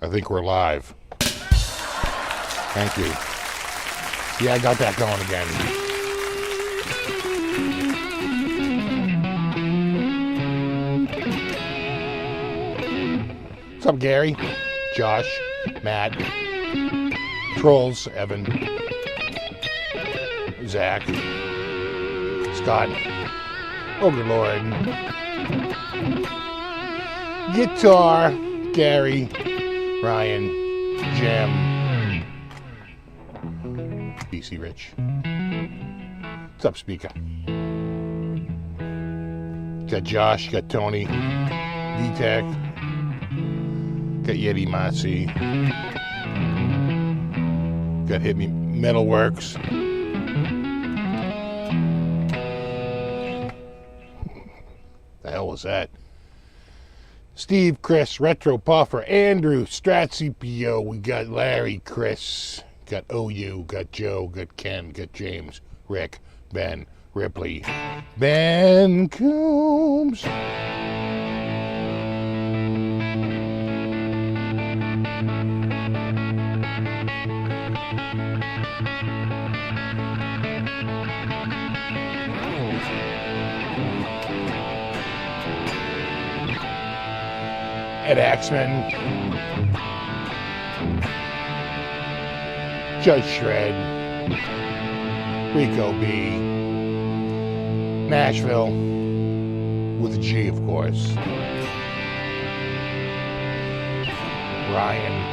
I think we're live. Thank you. Yeah, I got that going again. What's up, Gary? Josh, Matt, Trolls, Evan, Zach, Scott, oh good Lord, Guitar, Gary, Ryan, Jim, DC Rich. What's up, Speaker? Got Josh, got Tony, D-Tech, got Yeti Masi, got Hit Me Metalworks. The hell was that? Steve, Chris, Retro Puffer, Andrew, Strat CPO. We got Larry, Chris, got OU, got Joe, got Ken, got James, Rick, Ben, Ripley, Ben Coombs. Ed Axman, Judge Shred, Rico B, Nashville, with a G, of course, Ryan,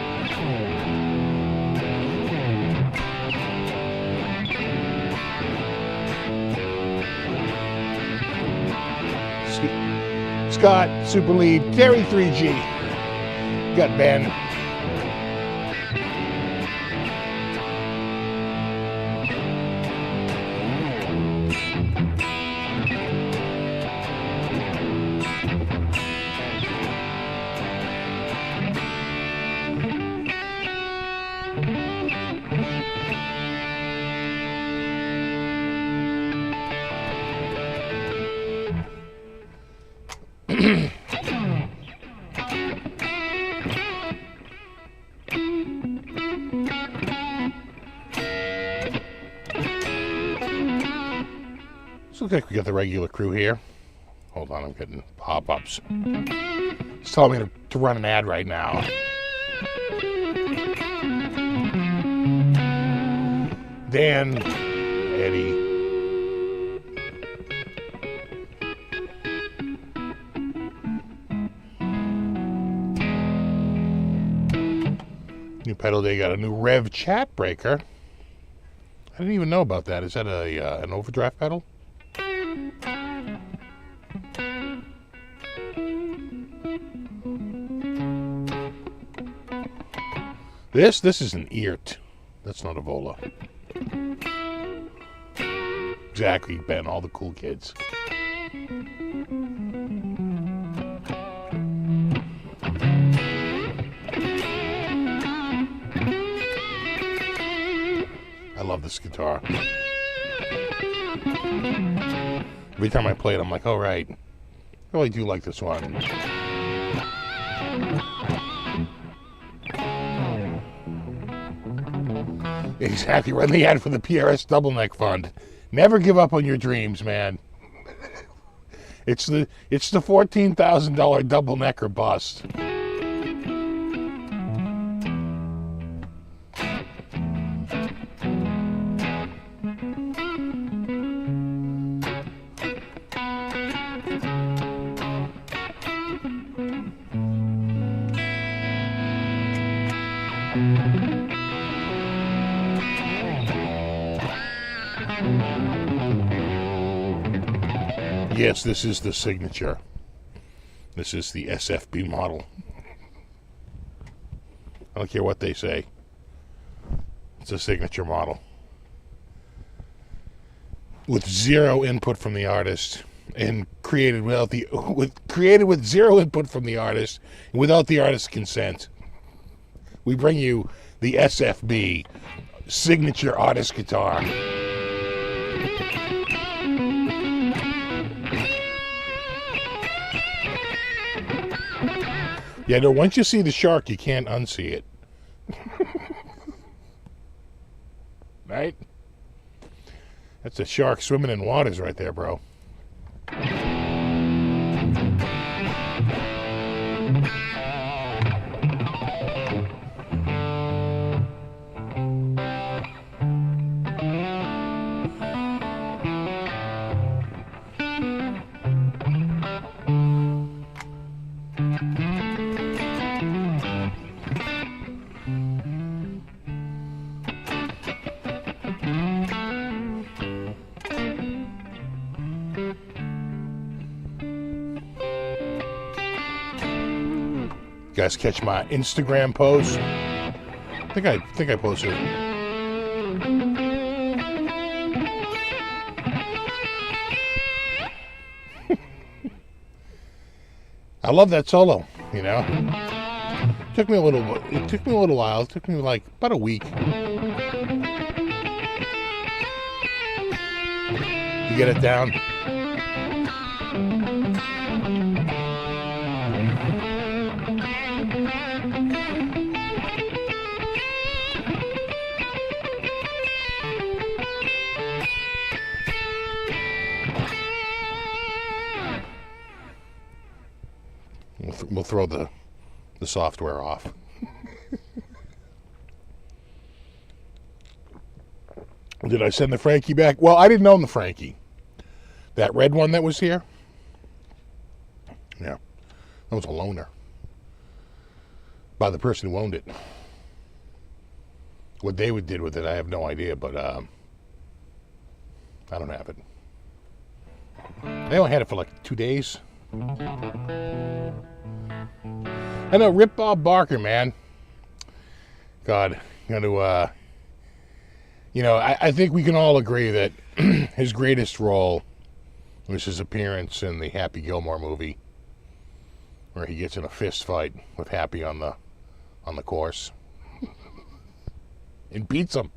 Scott, Super Lead, Terry 3G, got Ben, looks like we got the regular crew here. Hold on, I'm getting pop-ups. It's telling me to run an ad right now. Dan, Eddie, New Pedal Day got a new Rev chat breaker. I didn't even know about that. Is that an overdrive pedal? This is an Eert. That's not a Vola. Exactly, Ben, all the cool kids. I love this guitar. Every time I play it, I'm like, oh right, I really do like this one. Exactly, run the ad for the PRS Double Neck Fund. Never give up on your dreams, man. It's the $14,000 double neck or bust. Yes, this is the signature. This is the SFB model. I don't care what they say. It's a signature model. With zero input from the artist and created with zero input from the artist and without the artist's consent. We bring you the SFB signature artist guitar. Yeah, no, once you see the shark, you can't unsee it. Right? That's a shark swimming in waters right there, bro. You guys catch my Instagram post? I think I posted it. I love that solo, you know. It took me a little while. It took me like about a week to get it down. We'll throw the software off. Did I send the Frankie back? Well, I didn't own the Frankie. That red one that was here? Yeah. That was a loaner. By the person who owned it. What they did with it, I have no idea, but I don't have it. They only had it for like 2 days. I know, rip Bob Barker, man. God, I think we can all agree that his greatest role was his appearance in the Happy Gilmore movie, where he gets in a fist fight with Happy on the course and beats him.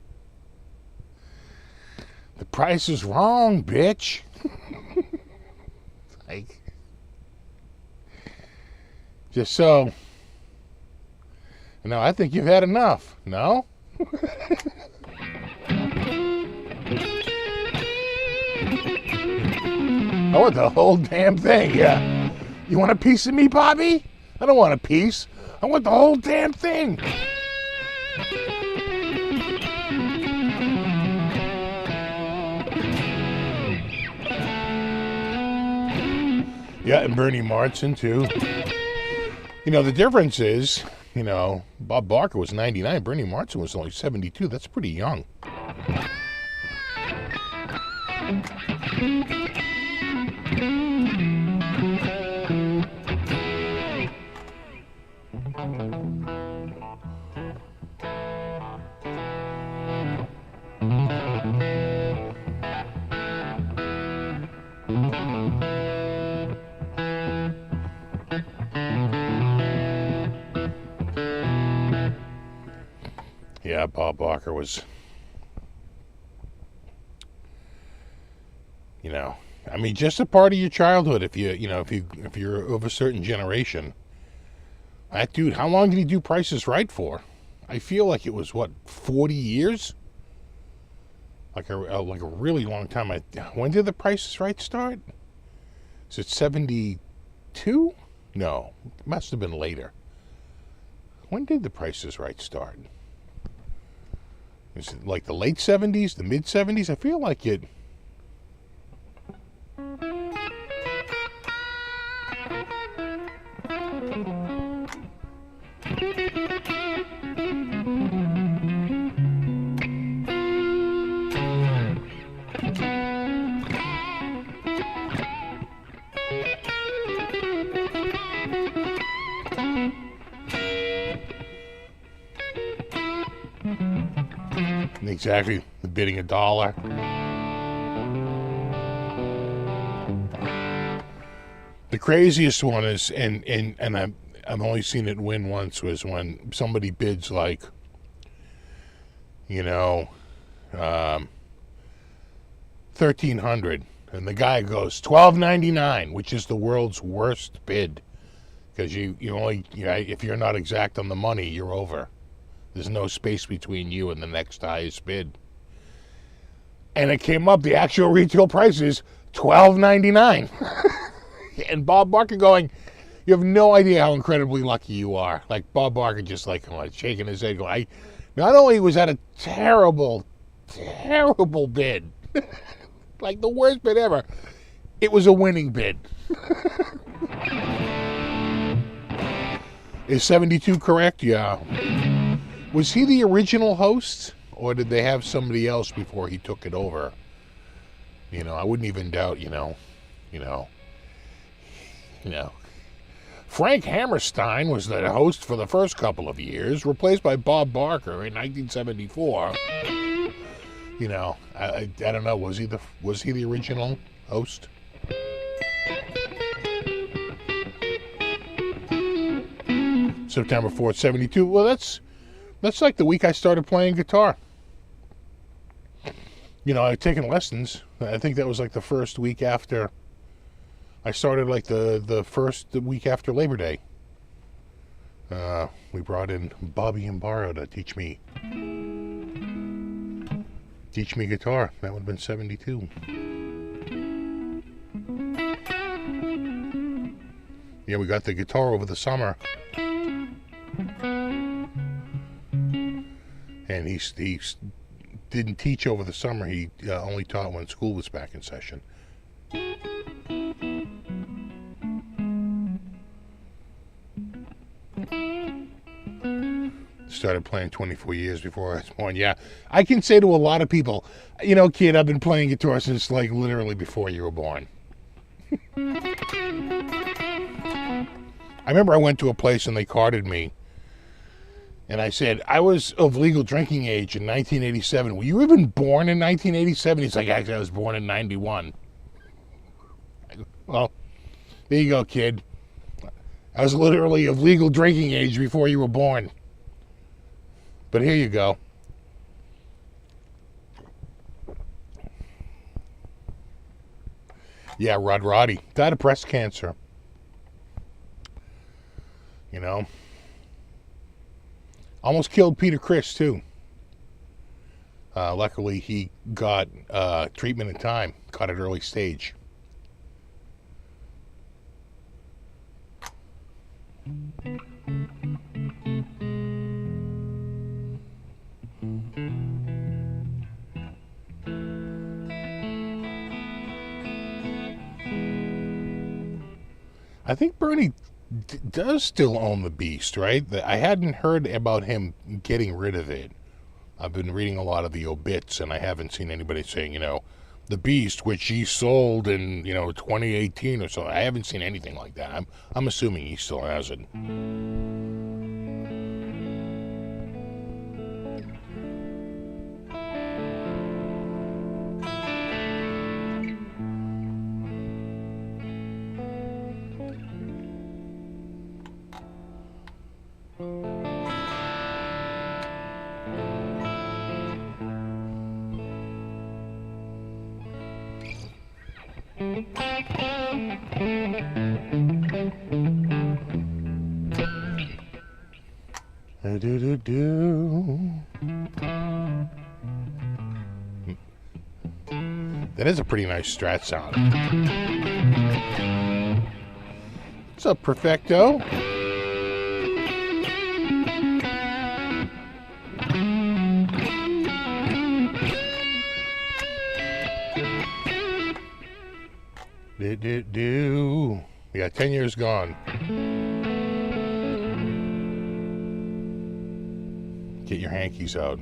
The price is wrong, bitch. Like, just so. No, I think you've had enough. No? I want the whole damn thing, yeah. You want a piece of me, Bobby? I don't want a piece. I want the whole damn thing. Yeah, and Bernie Martin, too. You know, the difference is, Bob Barker was 99. Bernie Martin was only 72. That's pretty young. Yeah, Bob Barker was, just a part of your childhood. If you're of a certain generation, that dude, how long did he do Price is Right for? I feel like it was 40 years, like a really long time. When did the Price is Right start? Is it 72? No, it must have been later. When did the Price is Right start? Is it like the late 70s, the mid 70s? I feel like it. Exactly, bidding $1. The craziest one is, and I've only seen it win once, was when somebody bids like, $1,300, and the guy goes $1,299, which is the world's worst bid, because you only, if you're not exact on the money, you're over. There's no space between you and the next highest bid. And it came up, the actual retail price is $12.99. And Bob Barker going, you have no idea how incredibly lucky you are. Like Bob Barker just like shaking his head going, not only was that a terrible, terrible bid, like the worst bid ever, it was a winning bid. Is 72 correct? Yeah. Was he the original host, or did they have somebody else before he took it over? I wouldn't even doubt, Frank Hammerstein was the host for the first couple of years, replaced by Bob Barker in 1974. I don't know. Was he the original host? September 4th, 72. Well, that's like the week I started playing guitar. I'd taken lessons. I think that was like the first week after I started, like the first week after Labor Day. We brought in Bobby and Barrow to teach me guitar. That would have been 72. Yeah, we got the guitar over the summer. And he didn't teach over the summer. He only taught when school was back in session. Started playing 24 years before I was born. Yeah, I can say to a lot of people, kid, I've been playing guitar since like literally before you were born. I remember I went to a place and they carded me. And I said, I was of legal drinking age in 1987. Were you even born in 1987? He's like, actually, I was born in 91. Well, there you go, kid. I was literally of legal drinking age before you were born. But here you go. Yeah, Roddy died of breast cancer. Almost killed Peter Criss, too. Luckily, he got treatment in time, caught it early stage. I think Bernie does still own the Beast, right? I hadn't heard about him getting rid of it. I've been reading a lot of the obits, and I haven't seen anybody saying, the Beast, which he sold in, 2018 or so. I haven't seen anything like that. I'm assuming he still has it. That is a pretty nice Strat sound. What's up, Perfecto? Yeah, 10 years gone. Get your hankies out.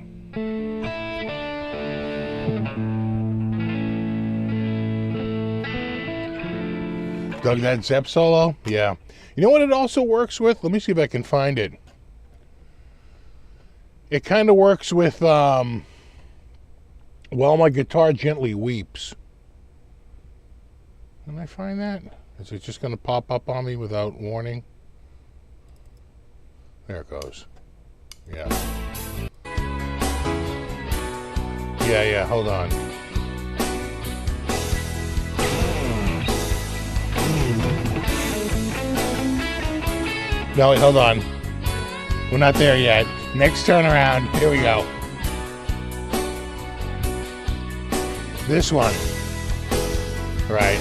Dug that Zepp solo? Yeah. You know what it also works with? Let me see if I can find it. It kind of works with, While My Guitar Gently Weeps. Can I find that? Is it just going to pop up on me without warning? There it goes. Yeah. Yeah, hold on. No, wait, hold on. We're not there yet. Next turnaround. Here we go. This one. Right.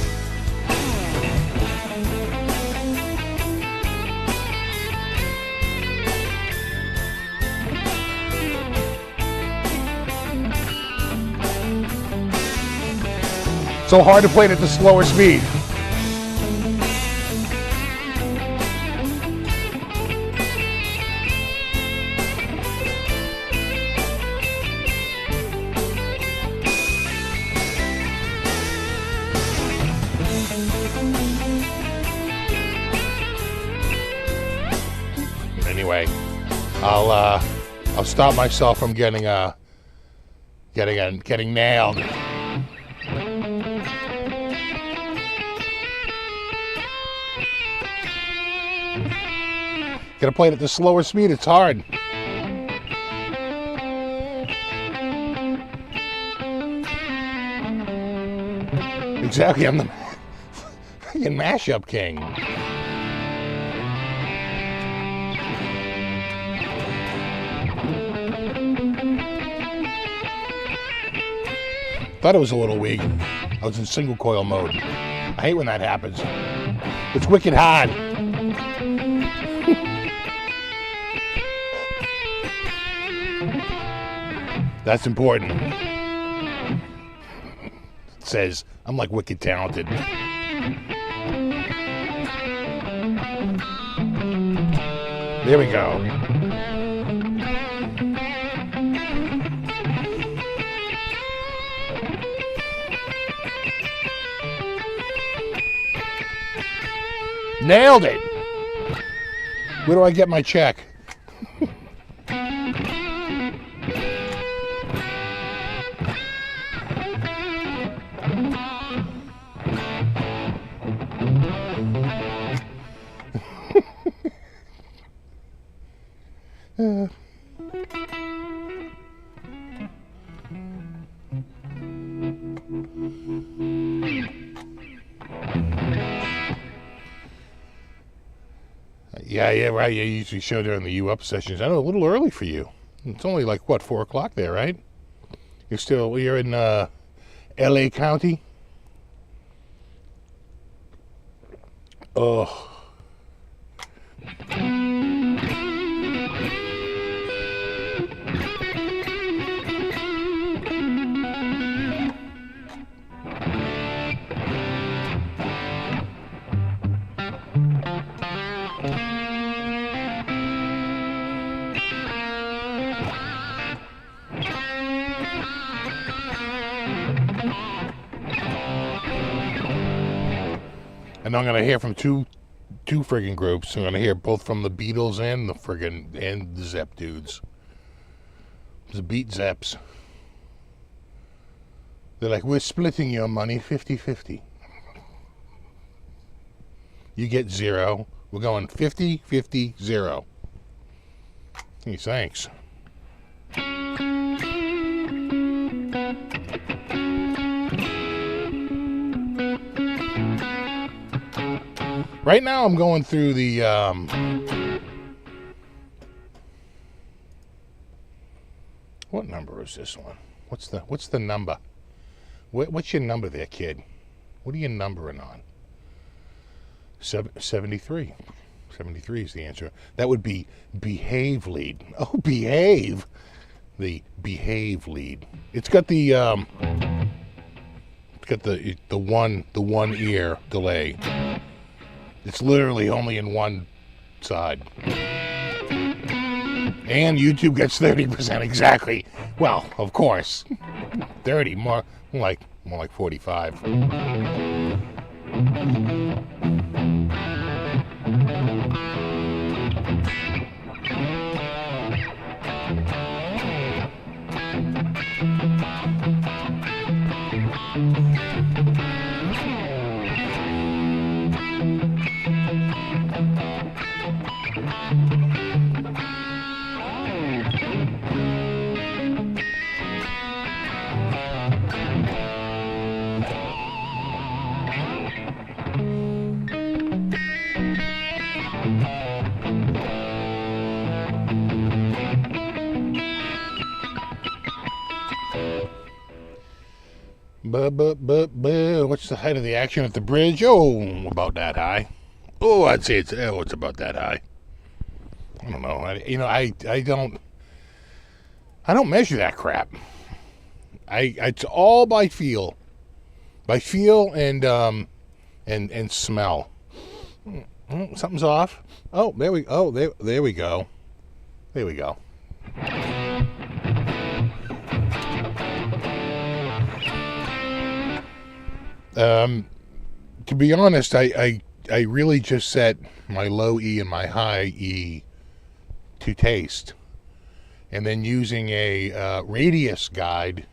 So hard to play it at the slower speed. Anyway, I'll stop myself from getting nailed. Gotta play it at the slower speed, it's hard. Exactly, I'm the freaking mashup king. Thought it was a little weak. I was in single coil mode. I hate when that happens. It's wicked hard. That's important. It says I'm like wicked talented. There we go. Nailed it. Where do I get my check? Yeah, right. You usually show during the U Up sessions. I know, a little early for you. It's only like, what, 4 o'clock there, right? You're in LA County? Oh. And I'm gonna hear from two friggin' groups. I'm gonna hear both from the Beatles and the Zepp dudes. The Beat Zeps. They're like, we're splitting your money 50-50. You get 0. We're going 50-50-0. Hey, thanks. Right now I'm going through the what number is this one? What's the number? What's your number there, kid? What are you numbering on? 73. 73 is the answer. That would be behave lead. Oh, behave. The behave lead. It's got the one ear delay. It's literally only in one side. And YouTube gets 30% exactly. Well, of course. 30, more like 45. What's the height of the action at the bridge? Oh, about that high. Oh, I'd say it's about that high. I don't know. I don't measure that crap. It's all by feel, and smell. Something's off. Oh, there we go. There we go. There we go. To be honest, I really just set my low E and my high E to taste, and then using a radius guide,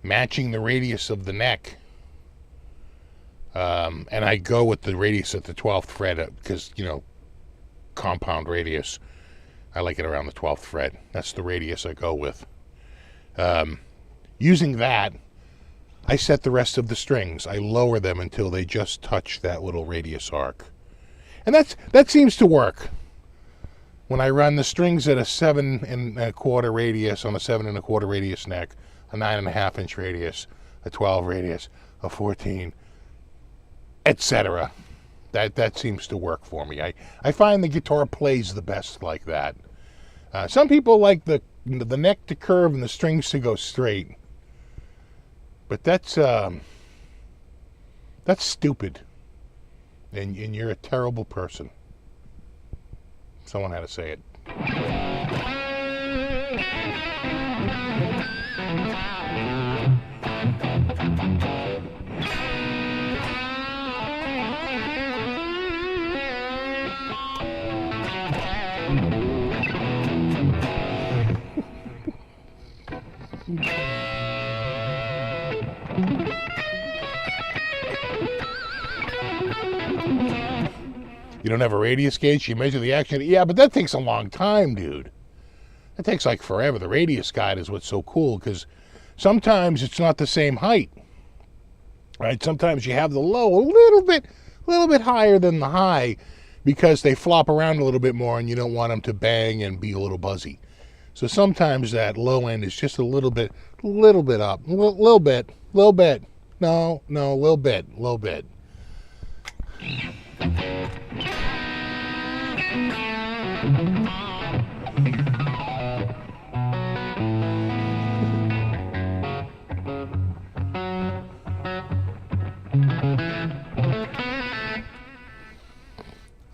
matching the radius of the neck. And I go with the radius at the 12th fret because, compound radius. I like it around the 12th fret. That's the radius I go with. Using that, I set the rest of the strings. I lower them until they just touch that little radius arc. And that seems to work. When I run the strings at a 7 1/4 radius on a 7 1/4 radius neck, a 9 1/2 inch radius, a 12 radius, a 14, etc. That seems to work for me. I find the guitar plays the best like that. Some people like the neck to curve and the strings to go straight. But that's stupid. And you're a terrible person. Someone had to say it. You don't have a radius gauge, you measure the action. Yeah, but that takes a long time, dude. That takes like forever. The radius guide is what's so cool, because sometimes it's not the same height. Right? Sometimes you have the low a little bit higher than the high, because they flop around a little bit more and you don't want them to bang and be a little buzzy. So sometimes that low end is just a little bit up, little bit. No, little bit.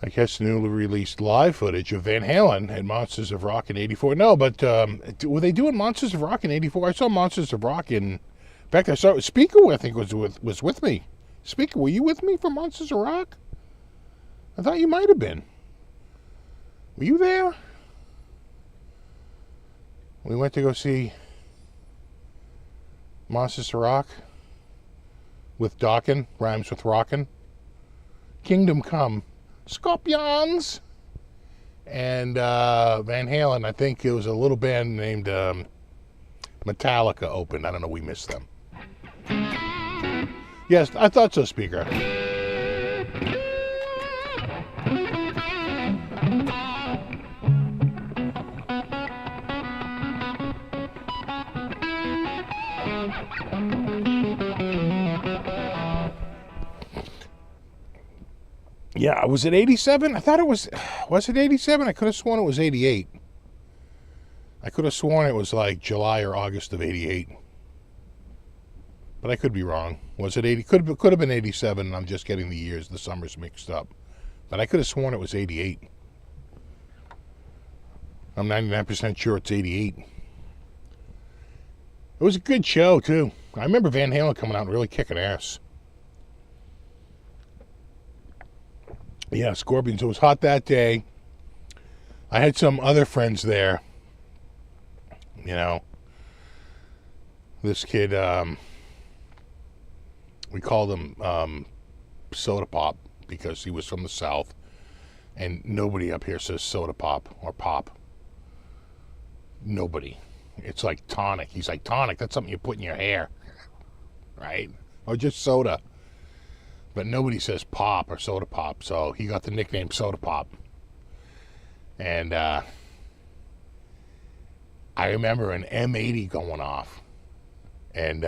I guess newly released live footage of Van Halen at Monsters of Rock in '84. No, but were they doing Monsters of Rock in '84? I saw Monsters of Rock in fact, I saw Speaker, I think, was with me. Speaker, were you with me for Monsters of Rock? I thought you might have been. Were you there? We went to go see Monsters of Rock with Dawkin, rhymes with Rockin'. Kingdom Come, Scorpions, and Van Halen. I think it was a little band named Metallica opened. I don't know, we missed them. Yes, I thought so, Speaker. Yeah, was it 87? I thought it was it 87? I could have sworn it was 88. I could have sworn it was like July or August of 88. But I could be wrong. Was it 80? Could have been 87, and I'm just getting the years, the summers mixed up. But I could have sworn it was 88. I'm 99% sure it's 88. It was a good show, too. I remember Van Halen coming out and really kicking ass. Yeah, Scorpions. It was hot that day. I had some other friends there. You know, this kid, we called him Soda Pop because he was from the South, and nobody up here says soda pop or pop. Nobody. It's like tonic. He's like, tonic, that's something you put in your hair, right? Or just soda. But nobody says pop or soda pop, so he got the nickname Soda Pop. And I remember an M80 going off, and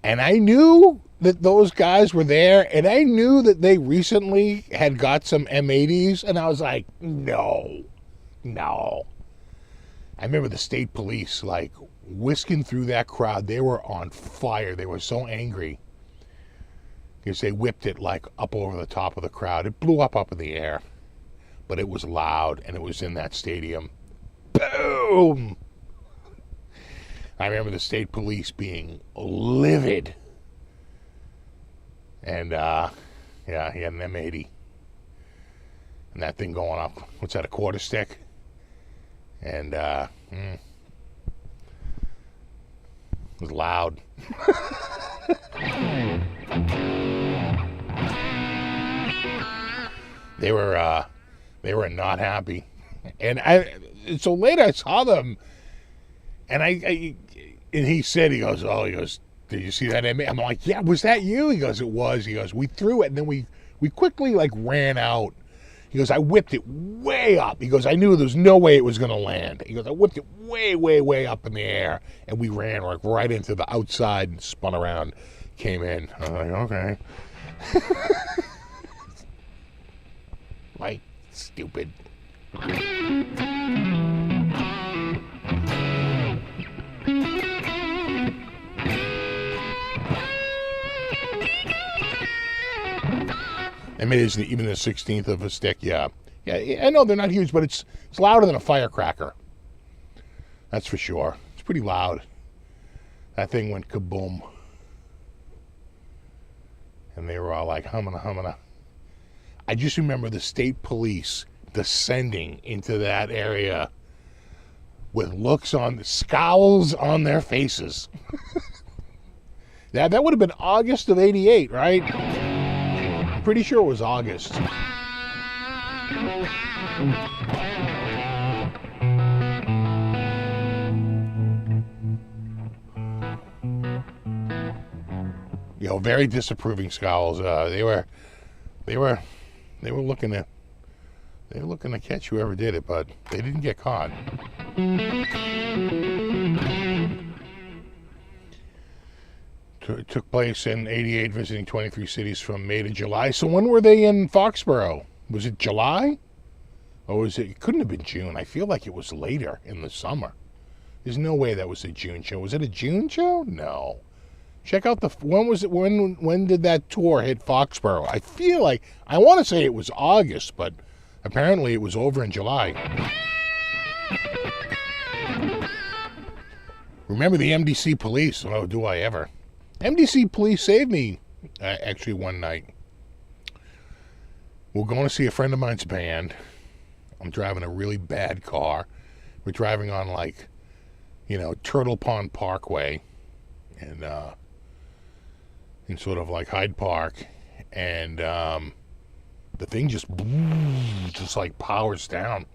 And I knew that those guys were there, and I knew that they recently had got some M80s, and I was like, no. I remember the state police, like, whisking through that crowd. They were on fire. They were so angry because they whipped it, like, up over the top of the crowd. It blew up in the air, but it was loud, and it was in that stadium. Boom! I remember the state police being livid. And, yeah, he had an M80. And that thing going up, what's that, a quarter stick? And, it was loud. They were not happy. And so later I saw them, and and he goes, did you see that? I'm like, yeah, was that you? He goes, it was. He goes, we threw it, and then we quickly, like, ran out. He goes, I whipped it way up. He goes, I knew there was no way it was going to land. He goes, I whipped it way, way, way up in the air, and we ran, like, right into the outside and spun around, came in. I was like, okay. Like, stupid. I mean, it's even the 16th of a stick, yeah. Yeah, I know they're not huge, but it's louder than a firecracker. That's for sure. It's pretty loud. That thing went kaboom. And they were all like, humana. I just remember the state police descending into that area with scowls on their faces. That would have been August of '88, right? I'm pretty sure it was August. You know, very disapproving scowls. They were looking to catch whoever did it, but they didn't get caught. It took place in '88, visiting 23 cities from May to July. So when were they in Foxborough? Was it July? Or it couldn't have been June. I feel like it was later in the summer. There's no way that was a June show. Was it a June show? No. Check out when did that tour hit Foxborough? I feel like, I want to say it was August, but apparently it was over in July. Remember the MDC police? Oh, do I ever. MDC police saved me, actually, one night. We're going to see a friend of mine's band. I'm driving a really bad car. We're driving on, like, Turtle Pond Parkway and in sort of like Hyde Park, and the thing just like powers down.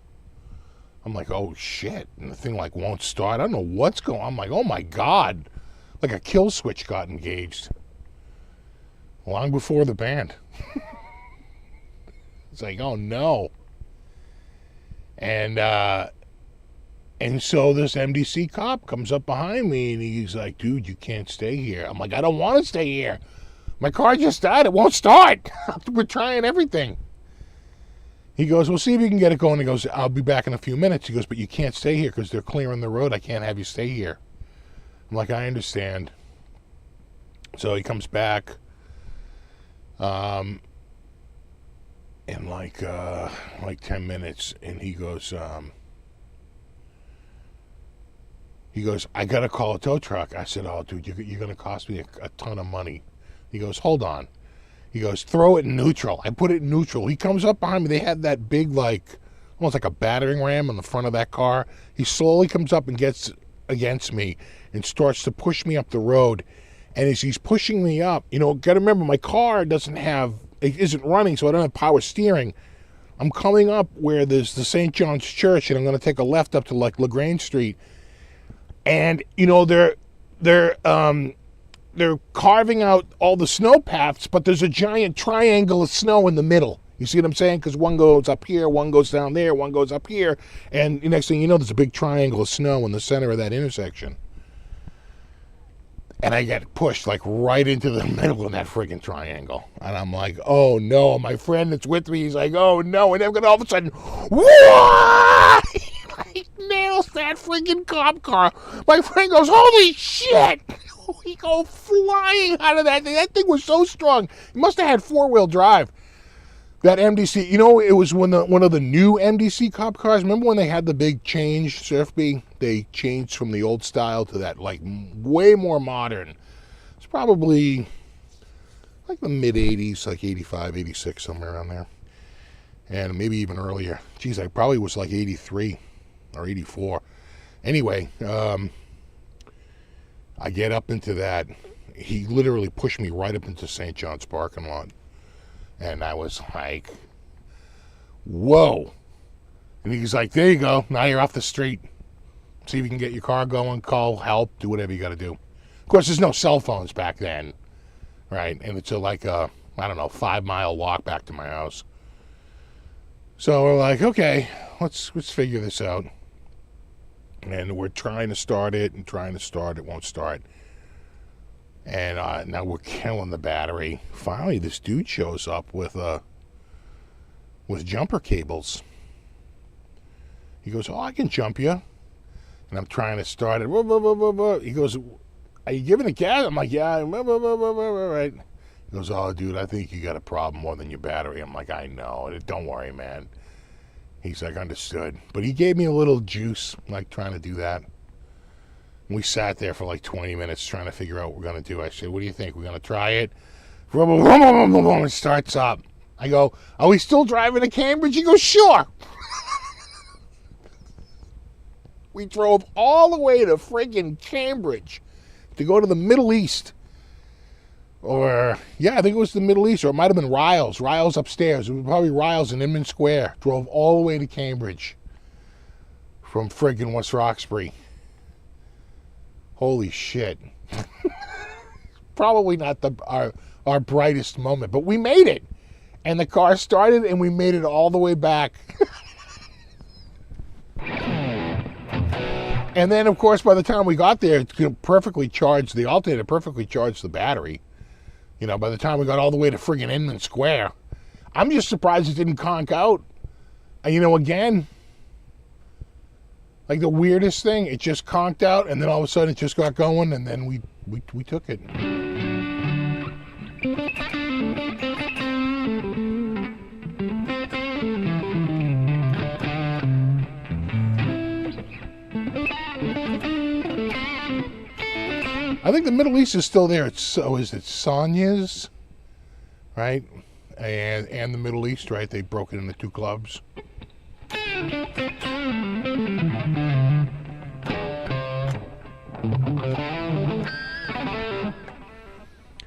I'm like, oh shit, and the thing like won't start. I don't know what's going on. I'm like, oh my God, like a kill switch got engaged long before the band. It's like, oh no. And so this MDC cop comes up behind me and he's like, dude, you can't stay here. I'm like, I don't want to stay here. My car just died. It won't start. We're trying everything. He goes, well, see if you can get it going. He goes, I'll be back in a few minutes. He goes, but you can't stay here because they're clearing the road. I can't have you stay here. I'm like, I understand. So he comes back in like 10 minutes, and he goes, I got to call a tow truck. I said, oh, dude, you're going to cost me a ton of money. He goes, hold on. He goes, throw it in neutral. I put it in neutral. He comes up behind me. They had that big, like, almost like a battering ram on the front of that car. He slowly comes up and gets against me and starts to push me up the road. And as he's pushing me up, got to remember, my car isn't running, so I don't have power steering. I'm coming up where there's the St. John's Church, and I'm going to take a left up to, like, LaGrange Street. And, they're carving out all the snow paths, but there's a giant triangle of snow in the middle. You see what I'm saying? Because one goes up here, one goes down there, one goes up here. And the next thing you know, there's a big triangle of snow in the center of that intersection. And I get pushed like right into the middle of that friggin' triangle. And I'm like, oh no. My friend that's with me, he's like, oh no. And then all of a sudden, whoa! He nails that friggin' cop car. My friend goes, holy shit! We go flying out of that thing. That thing was so strong. It must have had four-wheel drive. That MDC, you know, it was one of the new MDC cop cars. Remember when they had the big change, SFB? They changed from the old style to that, like, way more modern. It's probably, like, the mid-'80s, like 85, 86, somewhere around there. And maybe even earlier. Geez, I probably was like 83 or 84. Anyway, I get up into that. He literally pushed me right up into St. John's parking lot. And I was like, whoa. And he's like, there you go. Now you're off the street. See if you can get your car going, call help, do whatever you got to do. Of course, there's no cell phones back then, right? And it's like a, I don't know, 5-mile walk back to my house. So we're like, okay, let's figure this out. And we're trying to start it and trying to start. It won't start. And now we're killing the battery. Finally, this dude shows up with jumper cables. He goes, oh, I can jump you. And I'm trying to start it. He goes, are you giving it gas? I'm like, yeah. Right. He goes, oh, dude, I think you got a problem more than your battery. I'm like, I know. Don't worry, man. He's like, understood. But he gave me a little juice, like trying to do that. We sat there for like 20 minutes trying to figure out what we're going to do. I said, what do you think? We're going to try it? It starts up. I go, are we still driving to Cambridge? He goes, sure. We drove all the way to friggin' Cambridge to go to the Middle East. Or, yeah, I think it was the Middle East, or it might have been Riles. Riles upstairs. It was probably Riles in Inman Square. Drove all the way to Cambridge from friggin' West Roxbury. Holy shit. Probably not our brightest moment, but we made it. And the car started, and we made it all the way back. And then, of course, by the time we got there, it perfectly charged the alternator, perfectly charged the battery. You know, by the time we got all the way to friggin' Inman Square. I'm just surprised it didn't conk out. You know, again, like the weirdest thing, it just conked out, and then all of a sudden it just got going, and then we took it. I think the Middle East is still there. Is it Sonia's, right? And the Middle East, right? They broke it into two clubs.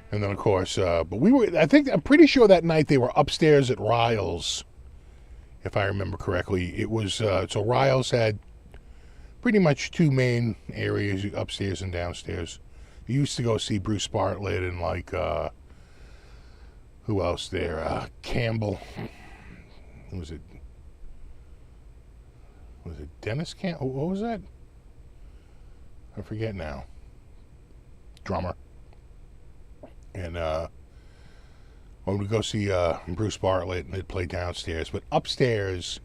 And then, of course, but I'm pretty sure that night they were upstairs at Riles, if I remember correctly. It was, so Riles had pretty much two main areas, upstairs and downstairs. You used to go see Bruce Bartlett and, like, who else there? Campbell. Was it Dennis Campbell? What was that? I forget now. Drummer. And when we go see Bruce Bartlett, and they'd play downstairs. But upstairs,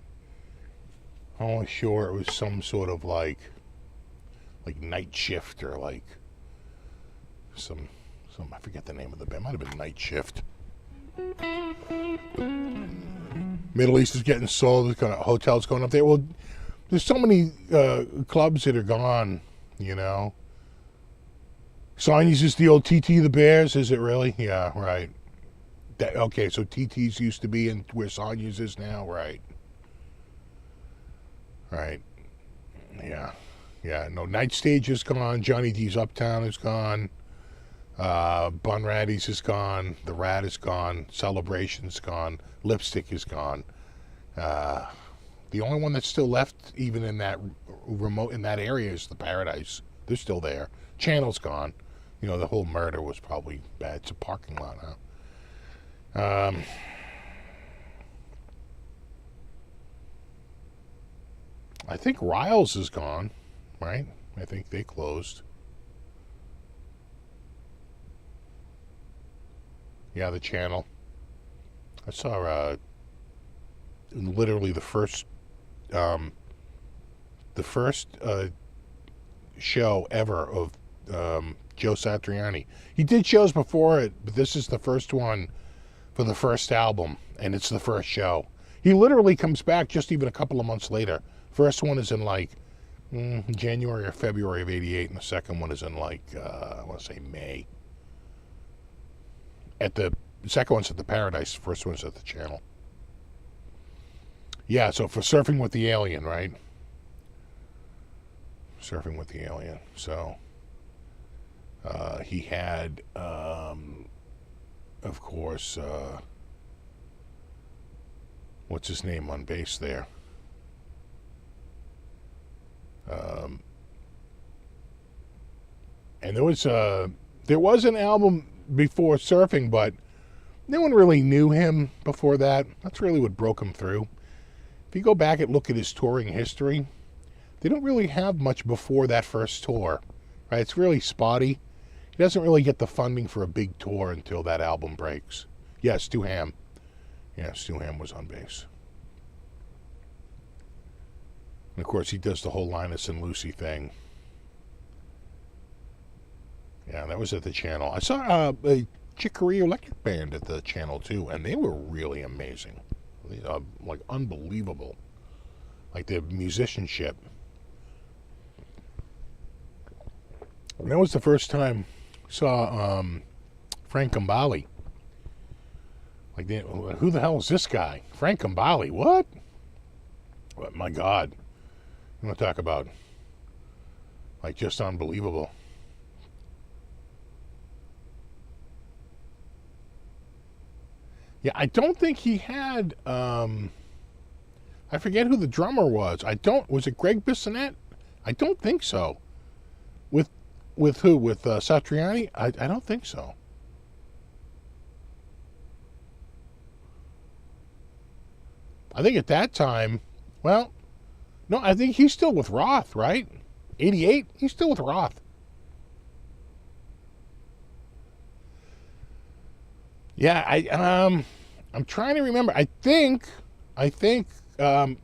I'm only sure it was some sort of like night shift, or like some I forget the name of the band. Might have been Night Shift. Middle East is getting sold. There's kind of hotels going up there. Well, there's so many clubs that are gone, you know. Sonny's is the old TT the Bears, is it really? Yeah, right. Okay, so TT's used to be in where Sonny's is now, right? Right. Yeah. Yeah, no, Night Stage is gone. Johnny D's Uptown is gone. Bun Ratty's is gone. The Rat is gone. Celebration's gone. Lipstick is gone. The only one that's still left, even in that area, is the Paradise. They're still there. Channel's gone. You know, the whole murder was probably bad. It's a parking lot now. I think Riles is gone, right? I think they closed. Yeah, the channel. I saw literally the first show ever of Joe Satriani. He did shows before it, but this is the first one for the first album, and it's the first show. He literally comes back just even a couple of months later. First one is in like January or February of '88, and the second one is in like I want to say May. The second one's at the Paradise. The first one's at the Channel. Yeah, so for Surfing with the Alien, right? Surfing with the Alien. So he had, of course, what's his name on bass there? And there was an album before Surfing, but no one really knew him before that. That's really what broke him through. If you go back and look at his touring history, they don't really have much before that first tour, right? It's really spotty. He doesn't really get the funding for a big tour until that album breaks. Yeah, Stu Hamm. Yeah, Stu Hamm was on bass. And of course, he does the whole Linus and Lucy thing. Yeah, that was at the Channel. I saw a Chick Corea Electric Band at the Channel too, and they were really amazing. Like unbelievable. Like their musicianship. And that was the first time I saw Frank Gambale. Like, who the hell is this guy? Frank Gambale, what? My God. You want to talk about, like, just unbelievable. Yeah, I don't think he had, I forget who the drummer was. Was it Greg Bissonette? I don't think so. With who? With Satriani? I don't think so. I think at that time, well, no, I think he's still with Roth, right? 88? He's still with Roth. Yeah, I'm trying to remember. I think when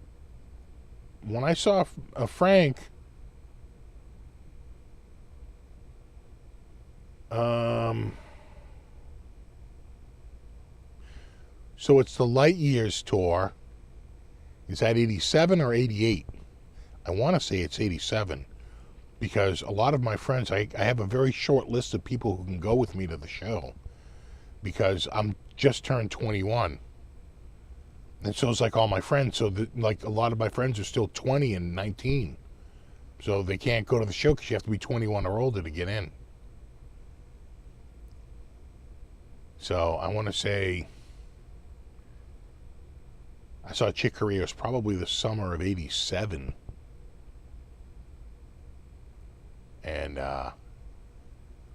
I saw Frank, so it's the Light Years tour. Is that 87 or 88? I want to say it's 87 because a lot of my friends, I have a very short list of people who can go with me to the show because I'm just turned 21. And so it's like all my friends. So like a lot of my friends are still 20 and 19. So they can't go to the show because you have to be 21 or older to get in. So I want to say I saw Chick Corea. It was probably the summer of 87. And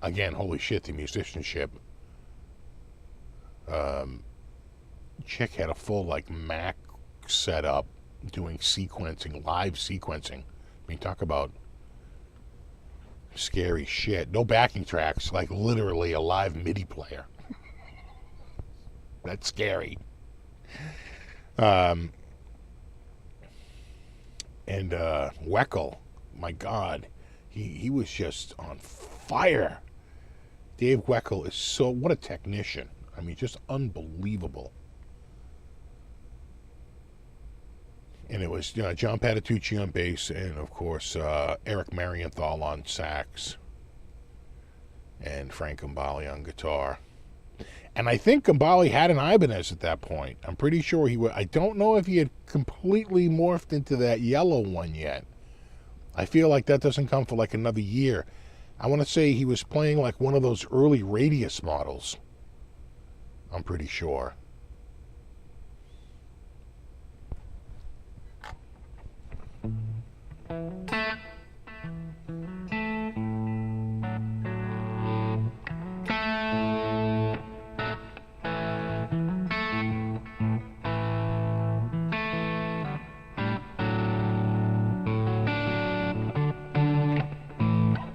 again, holy shit, the musicianship. Chick had a full like Mac setup doing sequencing, live sequencing. I mean, talk about scary shit. No backing tracks, like literally a live MIDI player. That's scary. And Weckl, my God, he was just on fire. Dave Weckl is what a technician. I mean, just unbelievable. And it was John Patitucci on bass, and of course Eric Marienthal on sax, and Frank Gambale on guitar. And I think Gambale had an Ibanez at that point. I'm pretty sure he would. I don't know if he had completely morphed into that yellow one yet. I feel like that doesn't come for like another year. I want to say he was playing like one of those early Radius models. I'm pretty sure.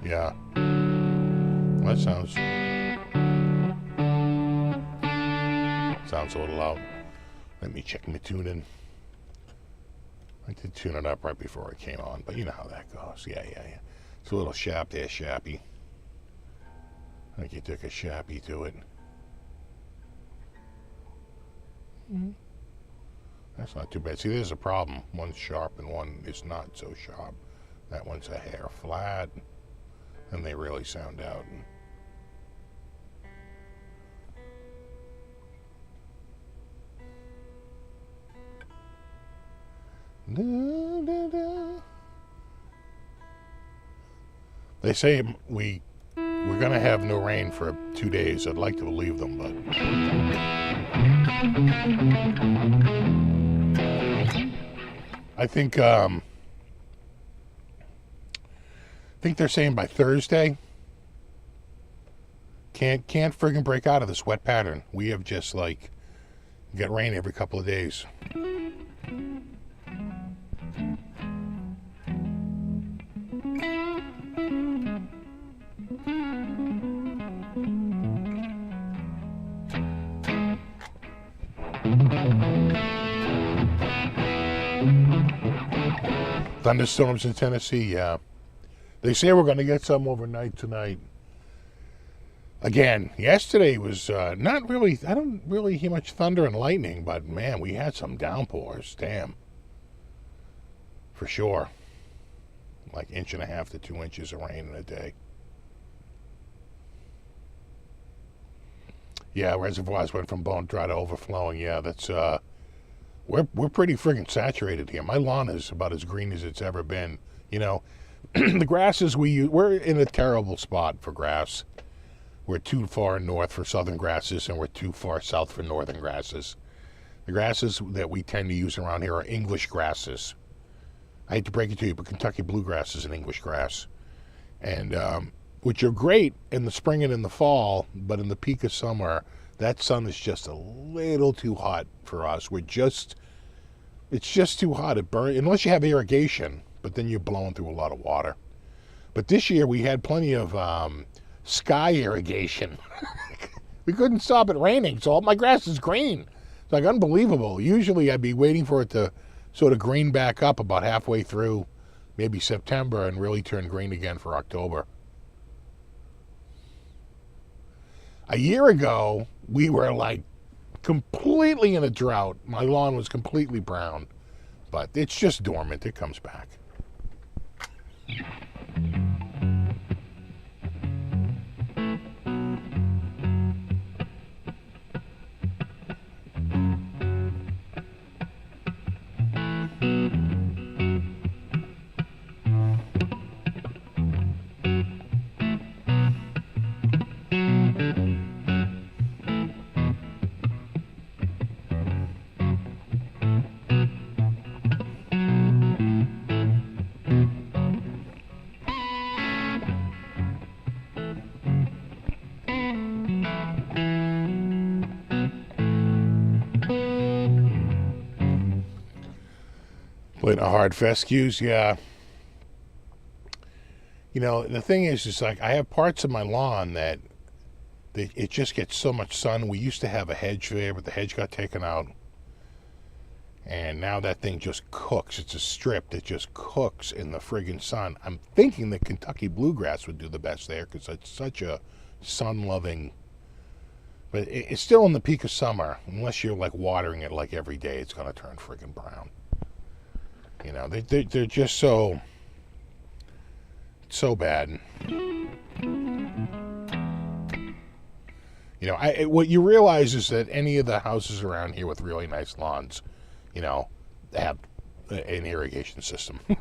Yeah. That sounds... Sounds a little loud. Let me check my tuning. I did tune it up right before it came on, but you know how that goes. Yeah. It's a little sharp there, Sharpie. I think you took a Sharpie to it. That's not too bad. See, there's a problem. One's sharp and one is not so sharp. That one's a hair flat, and they really sound out. They say we're gonna have no rain for 2 days. I'd like to believe them, but I think they're saying by Thursday. Can't friggin' break out of this wet pattern. We have just like get rain every couple of days. Thunderstorms in Tennessee, yeah. They say we're going to get some overnight tonight. Again, yesterday was not really, I don't really hear much thunder and lightning, but man, we had some downpours, damn. For sure. Like 1.5 to 2 inches of rain in a day. Yeah, reservoirs went from bone dry to overflowing. Yeah, that's we're pretty friggin' saturated here. My lawn is about as green as it's ever been. You know, the grasses we use, we're in a terrible spot for grass. We're too far north for southern grasses, and we're too far south for northern grasses. The grasses that we tend to use around here are English grasses. I hate to break it to you, but Kentucky bluegrass is an English grass, and which are great in the spring and in the fall, but in the peak of summer, that sun is just a little too hot for us. It's just too hot. It burns, unless you have irrigation, but then you're blowing through a lot of water. But this year we had plenty of sky irrigation. We couldn't stop it raining, so all my grass is green. It's like unbelievable. Usually I'd be waiting for it to sort of green back up about halfway through maybe September and really turn green again for October. A year ago, we were like completely in a drought. My lawn was completely brown, but it's just dormant. It comes back. Playing a hard fescues, yeah. You know, the thing is like I have parts of my lawn that it just gets so much sun. We used to have a hedge there, but the hedge got taken out. And now that thing just cooks. It's a strip that just cooks in the friggin' sun. I'm thinking that Kentucky bluegrass would do the best there because it's such a sun-loving. But it's still in the peak of summer. Unless you're like watering it like every day, it's going to turn friggin' brown. You know, they're just so bad. You know, what you realize is that any of the houses around here with really nice lawns, you know, have an irrigation system. We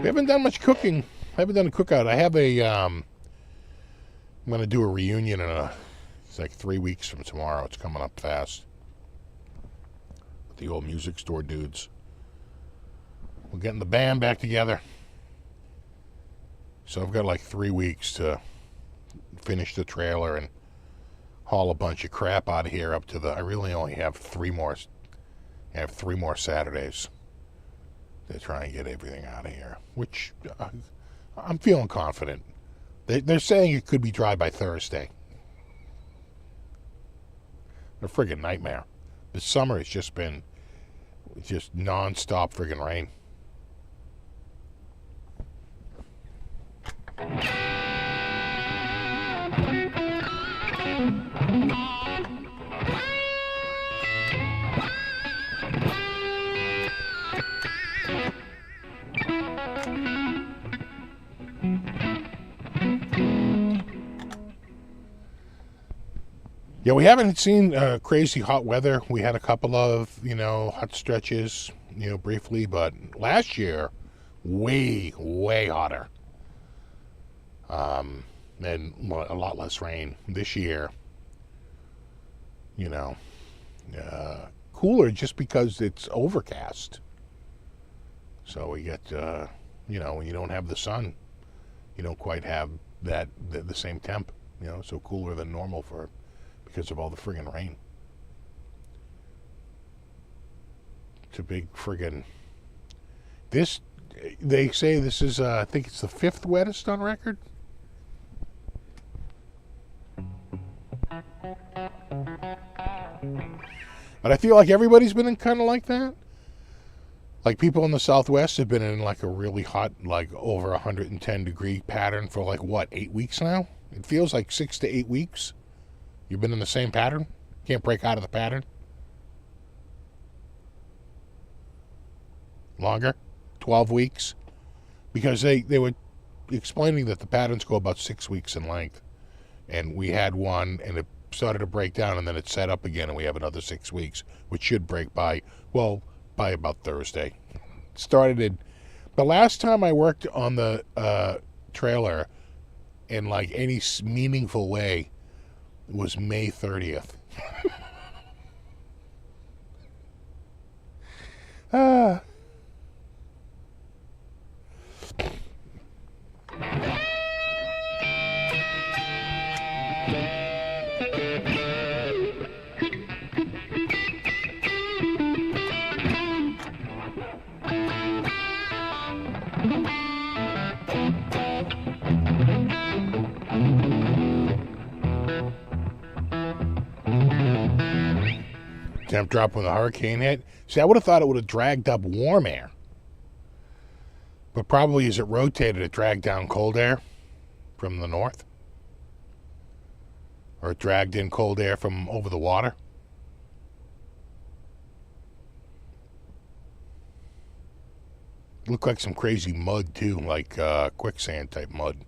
haven't done much cooking. I haven't done a cookout. I have I'm going to do a reunion it's like 3 weeks from tomorrow. It's coming up fast. With the old music store dudes. We're getting the band back together. So I've got like 3 weeks to finish the trailer and haul a bunch of crap out of here up to I really only have 3 more. I have 3 more Saturdays to try and get everything out of here. Which I'm feeling confident. They're saying it could be dry by Thursday. A friggin' nightmare. This summer has just been just non-stop friggin' rain. Yeah, we haven't seen crazy hot weather. We had a couple of, hot stretches, briefly, but last year, way, way hotter. And a lot less rain. This year, cooler just because it's overcast. So we get, when you don't have the sun, you don't quite have the same temp, so cooler than normal because of all the friggin' rain. It's a big friggin'... They say this is, I think it's the 5th wettest on record. But I feel like everybody's been in kind of like that. Like people in the Southwest have been in like a really hot, like over 110 degree pattern for like, 8 weeks now? It feels like 6 to 8 weeks. You've been in the same pattern? Can't break out of the pattern? Longer? 12 weeks? Because they were explaining that the patterns go about 6 weeks in length. And we had one, and it started to break down, and then it set up again, and we have another 6 weeks, which should break by about Thursday. The last time I worked on the trailer in like any meaningful way was May 30th. Ah. Temp drop when the hurricane hit. See, I would have thought it would have dragged up warm air. But probably as it rotated, it dragged down cold air from the north. Or it dragged in cold air from over the water. Looked like some crazy mud, too, like quicksand type mud.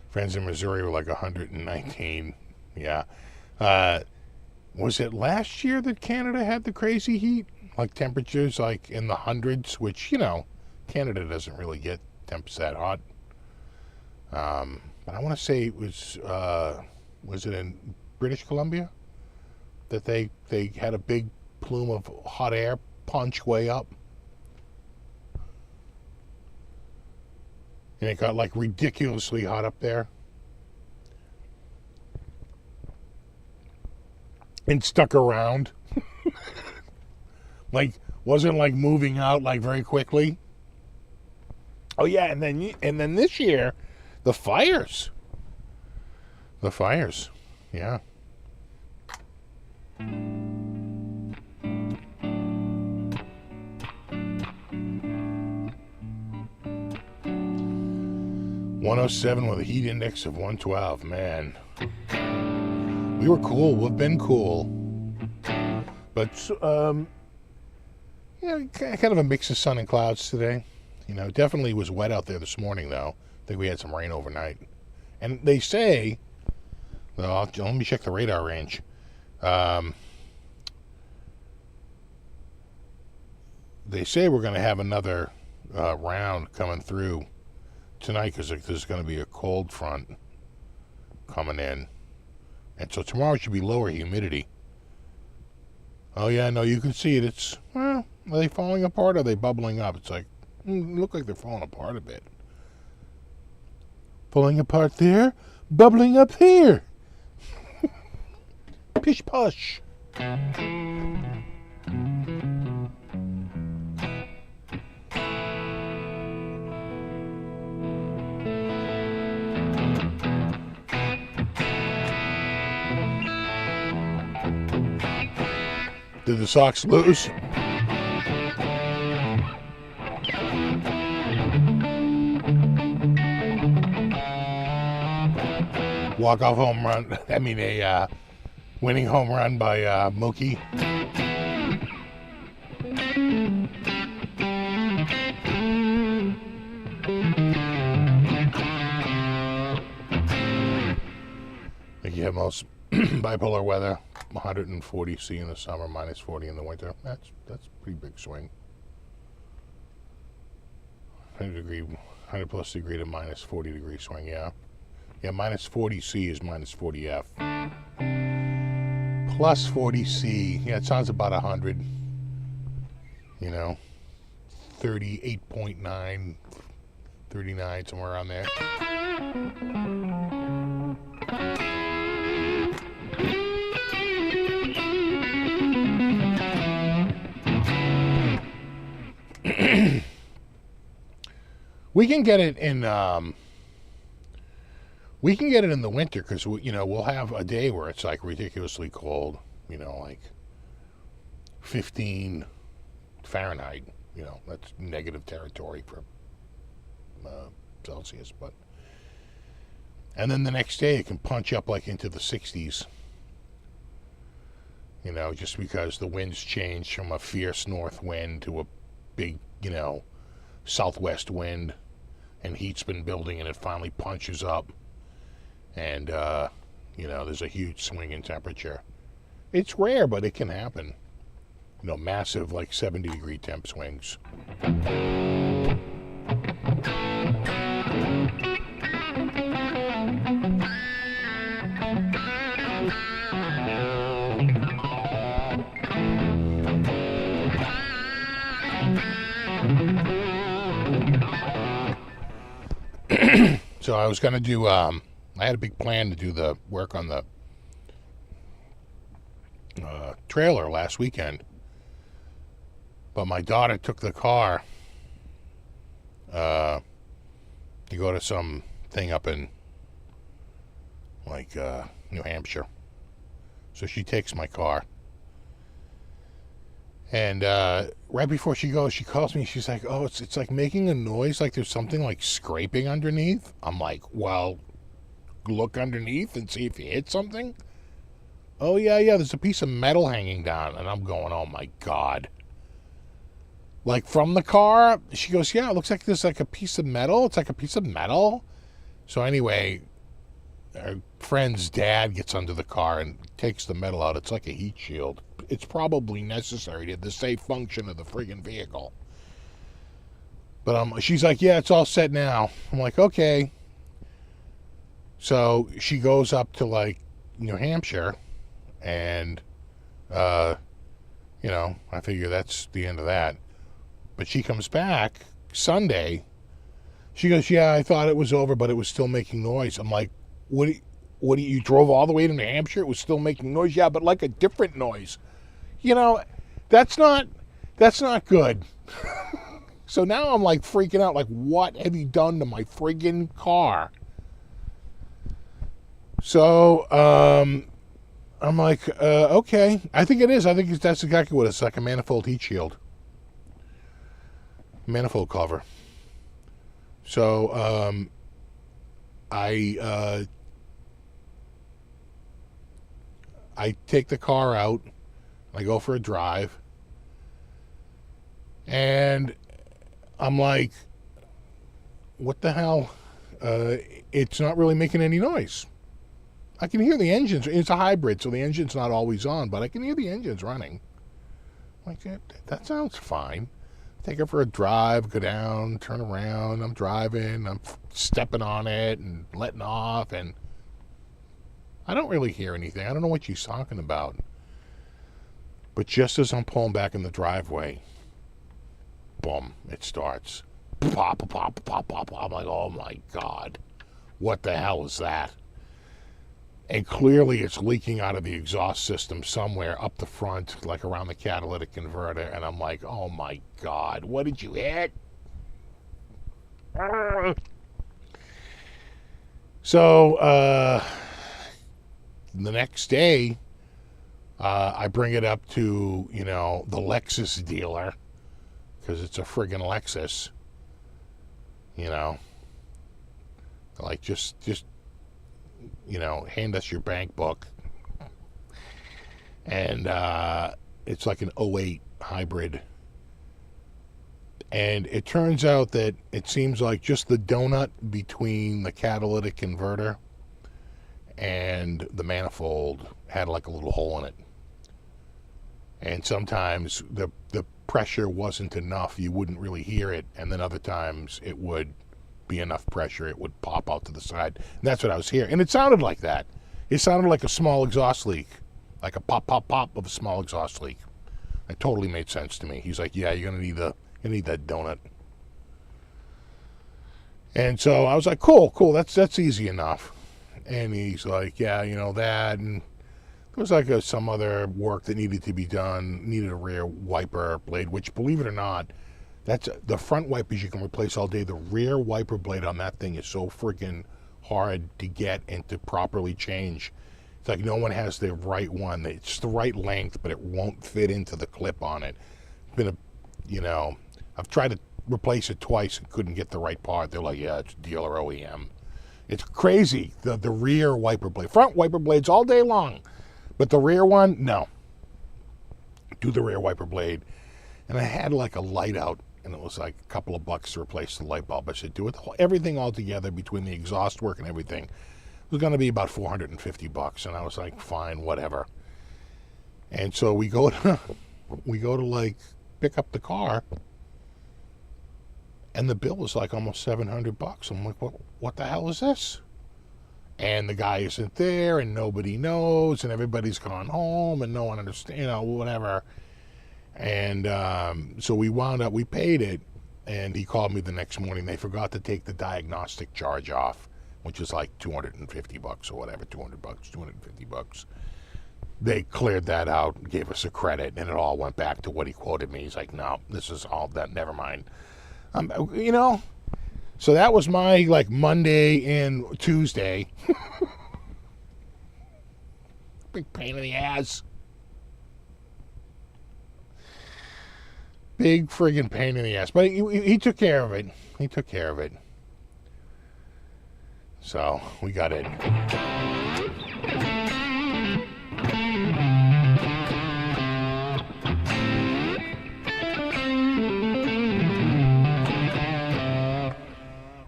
Friends in Missouri were like 119. Yeah. Was it last year that Canada had the crazy heat? Like temperatures like in the hundreds, which, Canada doesn't really get temps that hot. But I want to say it was it in British Columbia? That they had a big plume of hot air punch way up. And it got like ridiculously hot up there. And stuck around. Like, wasn't like moving out like very quickly. Oh yeah, and then this year, the fires. The fires. Yeah. .107 with a heat index of 112. Man, we were cool. We've been cool, but kind of a mix of sun and clouds today. Definitely was wet out there this morning, though. I think we had some rain overnight, and they say, well, let me check the radar range. They say we're going to have another round coming through tonight because there's going to be a cold front coming in, and so tomorrow should be lower humidity. Oh yeah, no, you can see it. Are they falling apart or are they bubbling up? It's like, look like they're falling apart a bit. Falling apart there, bubbling up here. Pish posh. Did the Sox lose? Walk-off home run. I mean, a winning home run by Mookie. Like you have most bipolar weather, 140 C in the summer, minus 40 in the winter. That's a pretty big swing. 100 plus degree to minus 40 degree swing, yeah. Yeah, minus 40 C is minus 40 F. Plus 40 C, yeah, it sounds about 100. You know, 38.9, 39, somewhere around there. We can get it in. We can get it in the winter because we'll have a day where it's like ridiculously cold. Like 15 Fahrenheit. That's negative territory for Celsius. And then the next day it can punch up like into the 60s. Just because the winds change from a fierce north wind to a big, southwest wind, and heat's been building and it finally punches up, and there's a huge swing in temperature. It's rare, but it can happen. Massive, like 70-degree temp swings. So I was going to do, I had a big plan to do the work on the trailer last weekend. But my daughter took the car to go to some thing up in, New Hampshire. So she takes my car. And right before she goes, she calls me. She's like, "Oh, it's like making a noise, like there's something like scraping underneath." I'm like, "Well, look underneath and see if you hit something." "Oh yeah, there's a piece of metal hanging down." And I'm going, "Oh my God!" Like from the car, she goes, "Yeah, it looks like there's like a piece of metal. It's like a piece of metal." So anyway, our friend's dad gets under the car and takes the metal out. It's like a heat shield. It's probably necessary to the safe function of the friggin' vehicle. But she's like, "Yeah, it's all set now." I'm like, "Okay." So she goes up to New Hampshire, and I figure that's the end of that. But she comes back Sunday. She goes, "Yeah, I thought it was over, but it was still making noise." I'm like, What? You drove all the way to New Hampshire? It was still making noise? Yeah, but like a different noise. That's not good. So now I'm like freaking out. Like, what have you done to my friggin' car? So I'm like, okay. I think it is. I think that's exactly what it's like. A manifold heat shield. Manifold cover. So I take the car out. I go for a drive. And I'm like, what the hell? It's not really making any noise. I can hear the engines. It's a hybrid, so the engine's not always on, but I can hear the engines running. I'm like, that sounds fine. Take her for a drive, go down, turn around. I'm driving. I'm stepping on it and letting off, and I don't really hear anything. I don't know what she's talking about. But just as I'm pulling back in the driveway, boom, it starts. Pop, pop, pop, pop, pop. I'm like, oh my God, what the hell is that? And clearly it's leaking out of the exhaust system somewhere up the front, like around the catalytic converter. And I'm like, oh my God, what did you hit? So the next day, I bring it up to, the Lexus dealer, because it's a friggin' Lexus. Like, just hand us your bank book. And it's like an '08 hybrid. And it turns out that it seems like just the donut between the catalytic converter and the manifold had like a little hole in it. And sometimes the pressure wasn't enough, you wouldn't really hear it, and then other times it would be enough pressure, it would pop out to the side. And that's what I was hearing. And it sounded like that. It sounded like a small exhaust leak, like a pop, pop, pop of a small exhaust leak. It totally made sense to me. He's like, yeah, you're gonna need that donut. And so I was like, cool, that's easy enough. And he's like, yeah, that, and there was like some other work that needed to be done, needed a rear wiper blade, which, believe it or not, that's the front wipers you can replace all day. The rear wiper blade on that thing is so freaking hard to get and to properly change. It's like no one has the right one. It's the right length, but it won't fit into the clip on it. It's been I've tried to replace it twice and couldn't get the right part. They're like, yeah, it's dealer OEM. It's crazy, the rear wiper blade. Front wiper blades all day long, but the rear one, no. Do the rear wiper blade. And I had like a light out, and it was like a couple of bucks to replace the light bulb. I said, do it, everything all together between the exhaust work and everything. It was going to be about $450. And I was like, fine, whatever. And so we go to like pick up the car, and the bill was like almost $700. I'm like, what the hell is this? And the guy isn't there, and nobody knows, and everybody's gone home, and no one understands, whatever. And so we paid it, and he called me the next morning. They forgot to take the diagnostic charge off, which is like $250 or whatever, $250. They cleared that out, gave us a credit, and it all went back to what he quoted me. He's like, no, this is all that, never mind. So that was my like Monday and Tuesday. Big pain in the ass. Big friggin' pain in the ass. But he took care of it. So we got it.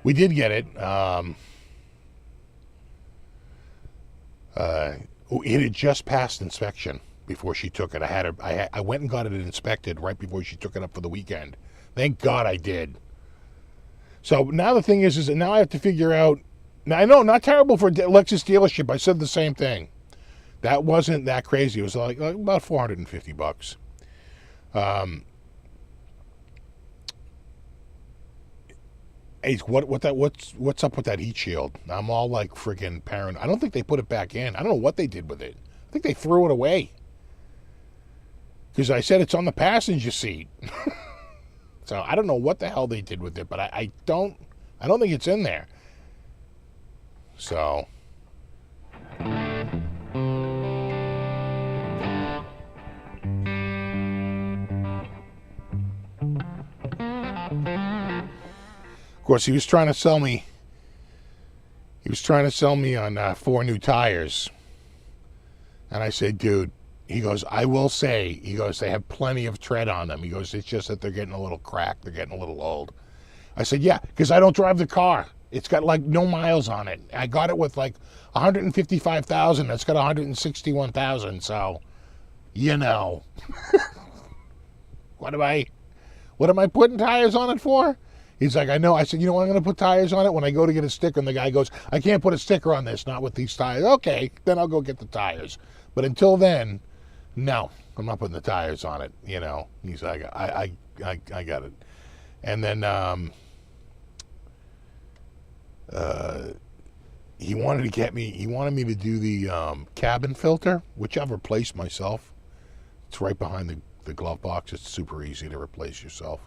We did get it. It had just passed inspection before she took it. I went and got it inspected right before she took it up for the weekend. Thank God I did. So now the thing is that now I have to figure out. Now I know, not terrible for a Lexus dealership. I said the same thing. That wasn't that crazy. It was like about $450. Hey, what's up with that heat shield? I'm all like freaking paranoid. I don't think they put it back in. I don't know what they did with it. I think they threw it away. Because I said it's on the passenger seat. So I don't know what the hell they did with it, but I don't think it's in there. So of course, he was trying to sell me on 4 new tires. And I said, dude, he goes, I will say, he goes, they have plenty of tread on them. He goes, it's just that they're getting a little cracked. They're getting a little old. I said, yeah, because I don't drive the car. It's got like no miles on it. I got it with like 155,000. It's got 161,000. So, what am I putting tires on it for? He's like, I know. I said, you know what, I'm going to put tires on it when I go to get a sticker. And the guy goes, I can't put a sticker on this, not with these tires. Okay, then I'll go get the tires. But until then, no, I'm not putting the tires on it. He's like, I got it. he wanted me to do the cabin filter, which I've replaced myself. It's right behind the glove box. It's super easy to replace yourself.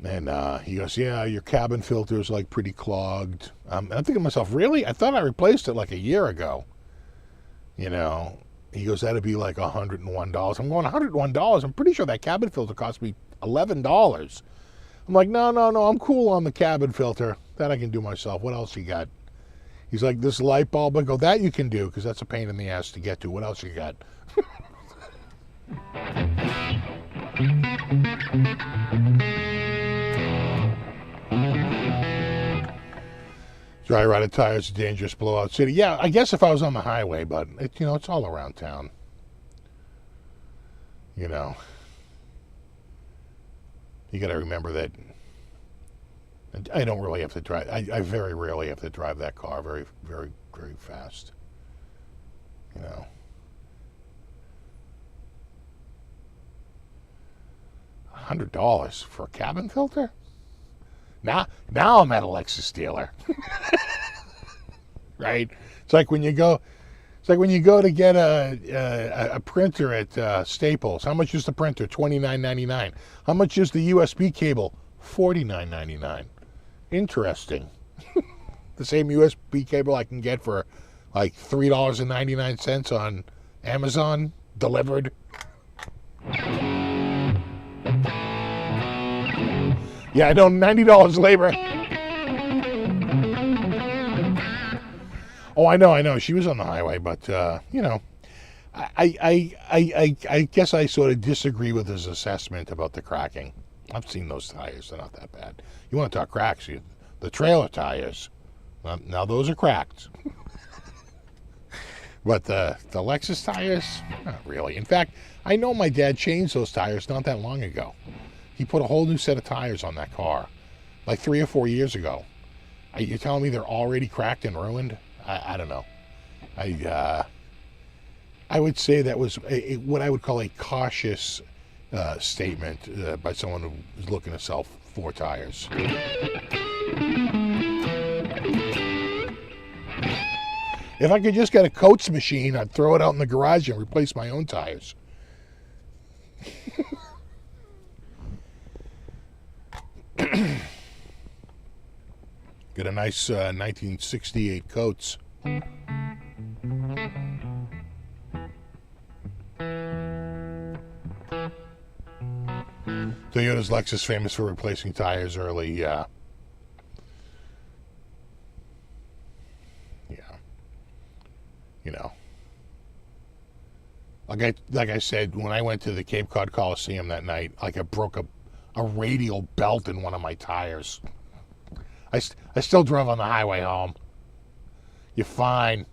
And he goes, yeah, your cabin filter is like pretty clogged. I'm thinking to myself, really? I thought I replaced it like a year ago. You know, he goes, that'd be like $101. I'm going, $101? I'm pretty sure that cabin filter cost me $11. I'm like, no, I'm cool on the cabin filter. That I can do myself. What else you got? He's like, this light bulb. I go, that you can do, because that's a pain in the ass to get to. What else you got? Dry rotted tires, a dangerous blowout city. Yeah, I guess if I was on the highway, but it's all around town. You know, you got to remember that I don't really have to drive. I very rarely have to drive that car very, very, very fast. You know. $100 for a cabin filter? Now I'm at a Lexus dealer. Right? It's like when you go to get a printer at Staples. How much is the printer? $29.99. How much is the USB cable? $49.99. Interesting. The same USB cable I can get for like $3.99 on Amazon delivered. Yeah, I know, $90 labor. Oh, I know. She was on the highway, but I guess I sort of disagree with his assessment about the cracking. I've seen those tires; they're not that bad. You want to talk cracks? The trailer tires. Now those are cracked. But the Lexus tires, not really. In fact, I know my dad changed those tires not that long ago. He put a whole new set of tires on that car, like 3 or 4 years ago. You're telling me they're already cracked and ruined? I don't know. I would say that was what I would call a cautious statement by someone who is looking to sell 4 tires. If I could just get a Coates machine, I'd throw it out in the garage and replace my own tires. Get a nice 1968 Coates. Toyota's Lexus famous for replacing tires early. Yeah. You know. Like I said, when I went to the Cape Cod Coliseum that night, like I broke a radial belt in one of my tires. I still drove on the highway home. You're fine.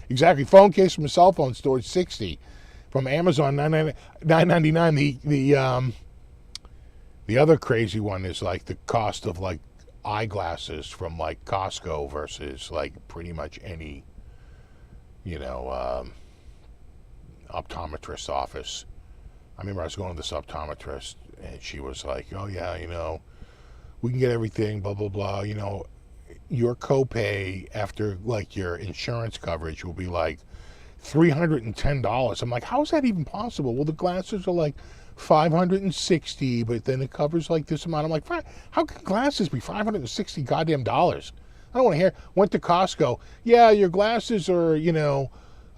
Exactly. Phone case from a cell phone store, $60. From Amazon, $9.99. The other crazy one is like the cost of like eyeglasses from like Costco versus like pretty much any, optometrist office. I remember I was going to this optometrist and she was like, oh yeah, we can get everything, blah, blah, blah. Your copay after like your insurance coverage will be like $310. I'm like, how is that even possible? Well, the glasses are like $560, but then it covers like this amount. I'm like, how can glasses be $560 goddamn dollars? I don't want to hear. Went to Costco. Yeah, your glasses are,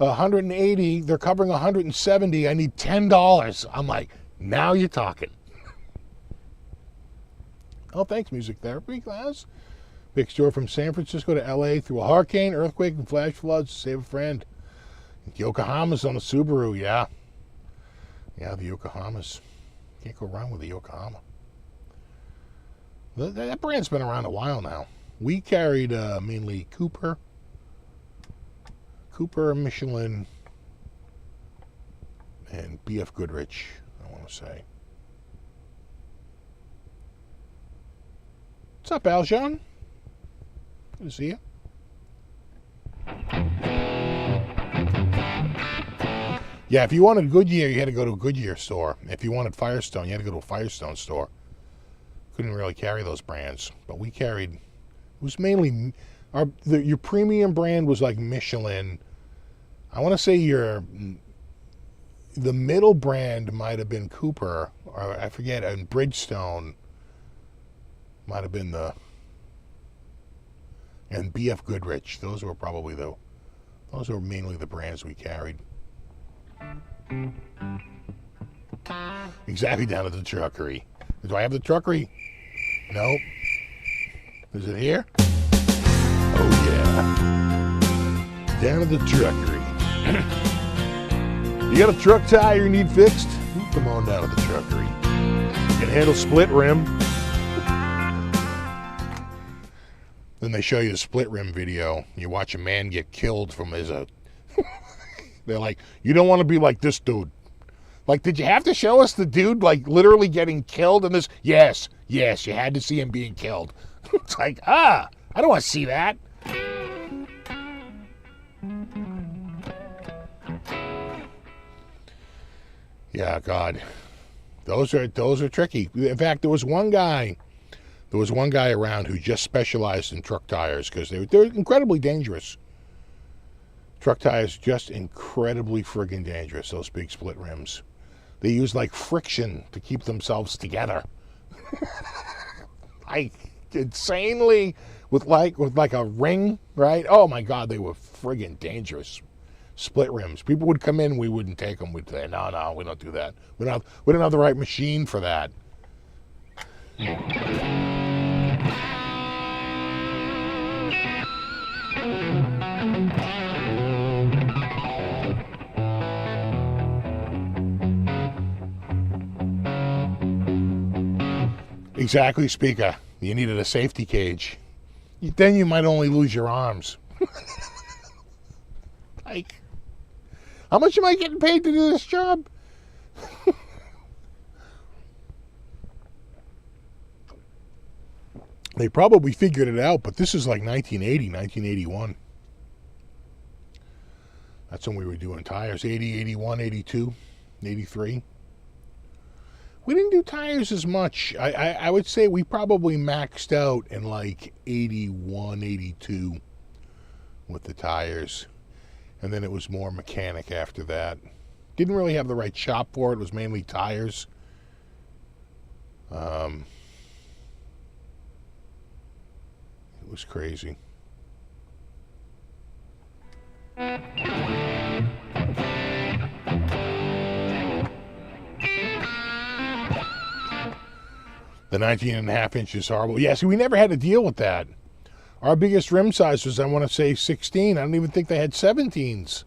$180. They're covering $170. I need $10. I'm like, now you're talking. Oh, thanks, music therapy class. Big story from San Francisco to L.A. through a hurricane, earthquake, and flash floods to save a friend. Yokohama's on the Subaru, yeah. Yeah, the Yokohamas. Can't go wrong with the Yokohama. That brand's been around a while now. We carried mainly Cooper, Michelin, and BF Goodrich, I want to say. What's up, Aljon? Good to see you. Yeah, if you wanted Goodyear, you had to go to a Goodyear store. If you wanted Firestone, you had to go to a Firestone store. couldn't really carry those brands, but we carried. It was mainly your premium brand was like Michelin. I want to say the middle brand might have been Cooper, or I forget, and Bridgestone might have been and BF Goodrich. Those were mainly the brands we carried. Exactly, down at the truckery. Do I have the truckery? Nope. Is it here? Oh yeah. Down at the truckery. You got a truck tire you need fixed? Come on down to the truckery. You can handle split rim. Then they show you the split rim video. You watch a man get killed from they're like, you don't want to be like this dude. Like, did you have to show us the dude, like, literally getting killed in this? Yes, you had to see him being killed. It's like, I don't want to see that. Yeah, God. Those are tricky. In fact, there was one guy around who just specialized in truck tires because they're incredibly dangerous. Truck tires just incredibly friggin' dangerous, those big split rims. They use like friction to keep themselves together. Like insanely with like a ring, right? Oh my God, they were friggin' dangerous. Split rims. People would come in, we wouldn't take them. We'd say, no, we don't do that. We don't have the right machine for that. Exactly, speaker. You needed a safety cage. Then you might only lose your arms. Like, how much am I getting paid to do this job? They probably figured it out, but this is like 1980, 1981. That's when we were doing tires. 80, 81, 82, 83. We didn't do tires as much. I would say we probably maxed out in like 81, 82 with the tires. And then it was more mechanic after that. Didn't really have the right shop for it. It was mainly tires. It was crazy. The 19.5 inches horrible. Yeah, see, we never had to deal with that. Our biggest rim size was, I want to say, 16. I don't even think they had 17s.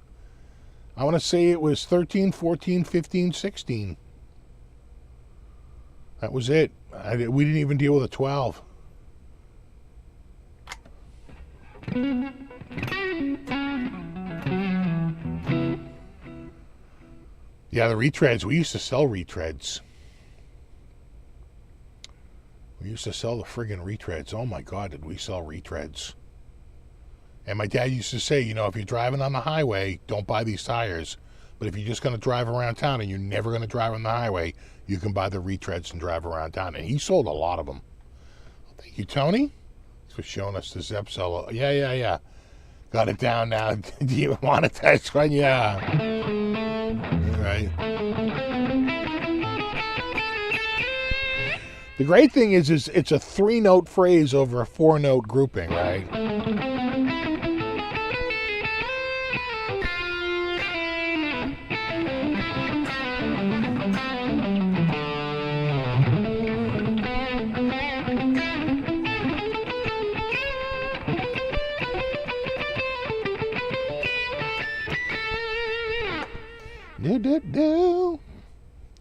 I want to say it was 13, 14, 15, 16. That was it. We didn't even deal with a 12. Yeah, the retreads. We used to sell retreads. We used to sell the friggin' retreads. Oh my God, did we sell retreads. And my dad used to say, if you're driving on the highway, don't buy these tires. But if you're just going to drive around town and you're never going to drive on the highway, you can buy the retreads and drive around town. And he sold a lot of them. Thank you, Tony. Thanks for showing us the Zep Solo. Yeah. Got it down now. Do you want a test one? Yeah. All right. The great thing is it's a 3-note phrase over a 4-note grouping, right? Do.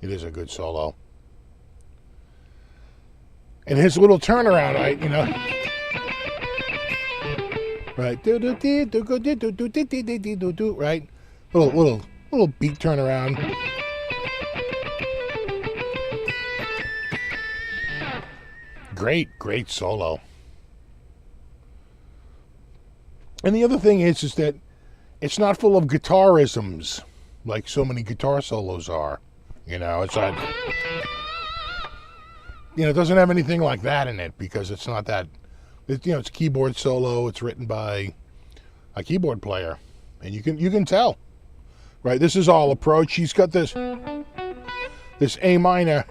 It is a good solo. And his little turnaround, right? Right? Right? Little beat turnaround. Great solo. And the other thing is that it's not full of guitarisms like so many guitar solos are. It's like it doesn't have anything like that in it because it's not that. It's a keyboard solo. It's written by a keyboard player, and you can tell, right? This is all approach. He's got this A minor,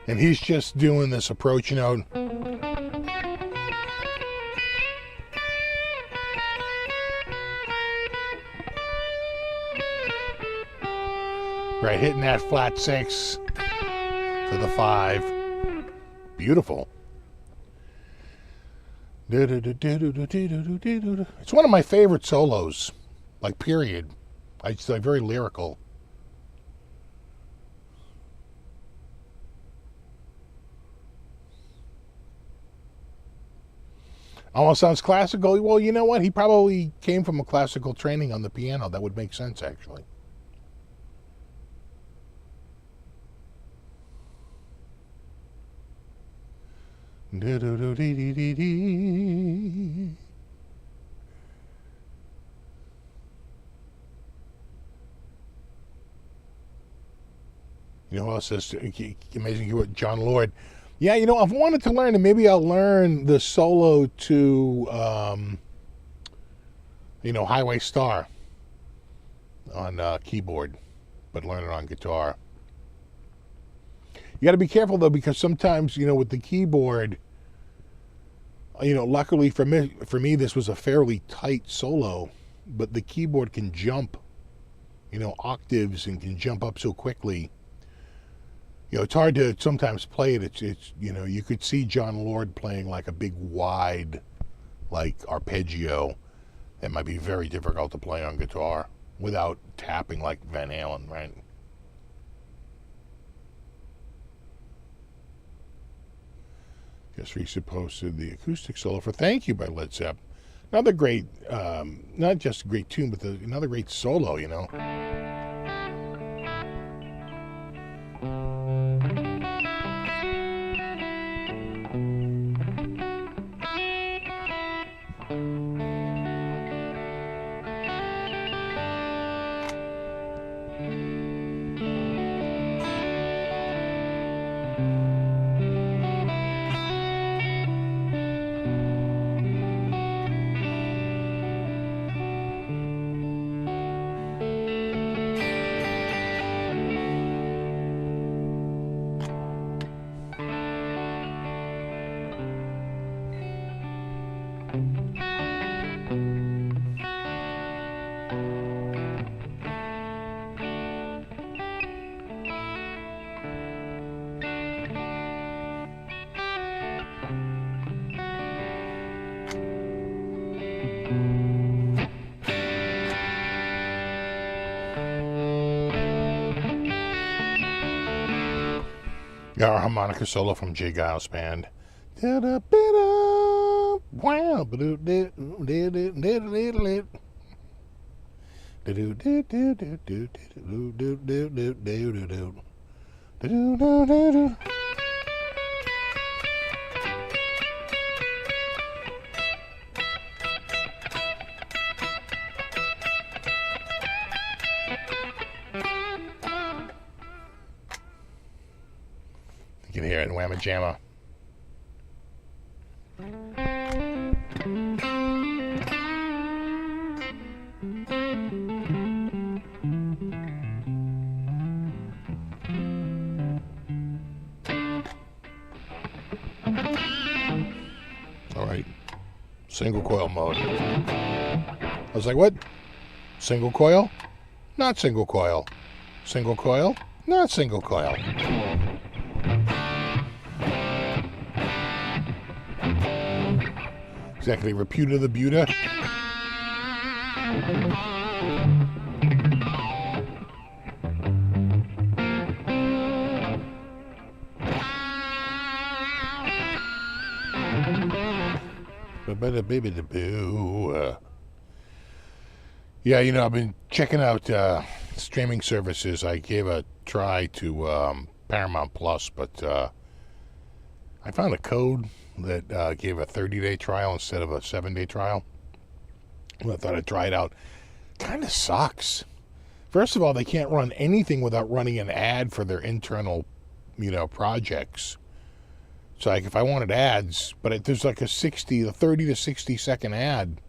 and he's just doing this approach note. Right, hitting that flat 6 to the 5. Beautiful. It's one of my favorite solos, like period. It's like very lyrical. Almost sounds classical. Well, you know what? He probably came from a classical training on the piano. That would make sense, actually. You know who else is amazing? John Lord. Yeah, I've wanted to learn, and maybe I'll learn the solo to, Highway Star on keyboard, but learn it on guitar. You got to be careful, though, because sometimes, with the keyboard, luckily for me, this was a fairly tight solo, but the keyboard can jump, octaves and can jump up so quickly. It's hard to sometimes play it. It's you could see John Lord playing like a big wide, like arpeggio. That might be very difficult to play on guitar without tapping like Van Halen, right? Just recently posted the acoustic solo for "Thank You" by Led Zepp. Another great, not just a great tune, but another great solo, Our harmonica solo from Jay Giles Band. You can hear it in Whamma Jamma. All right, single coil mode. I was like, what? Single coil? Not single coil. Single coil? Not single coil. Exactly, reputa the buta. Yeah, I've been checking out streaming services. I gave a try to Paramount Plus, but I found a code that gave a 30-day trial instead of a 7-day trial. Well, I thought I'd try it out. Kind of sucks. First of all, they can't run anything without running an ad for their internal, projects. So like if I wanted ads, but there's like a 30 to 60 second ad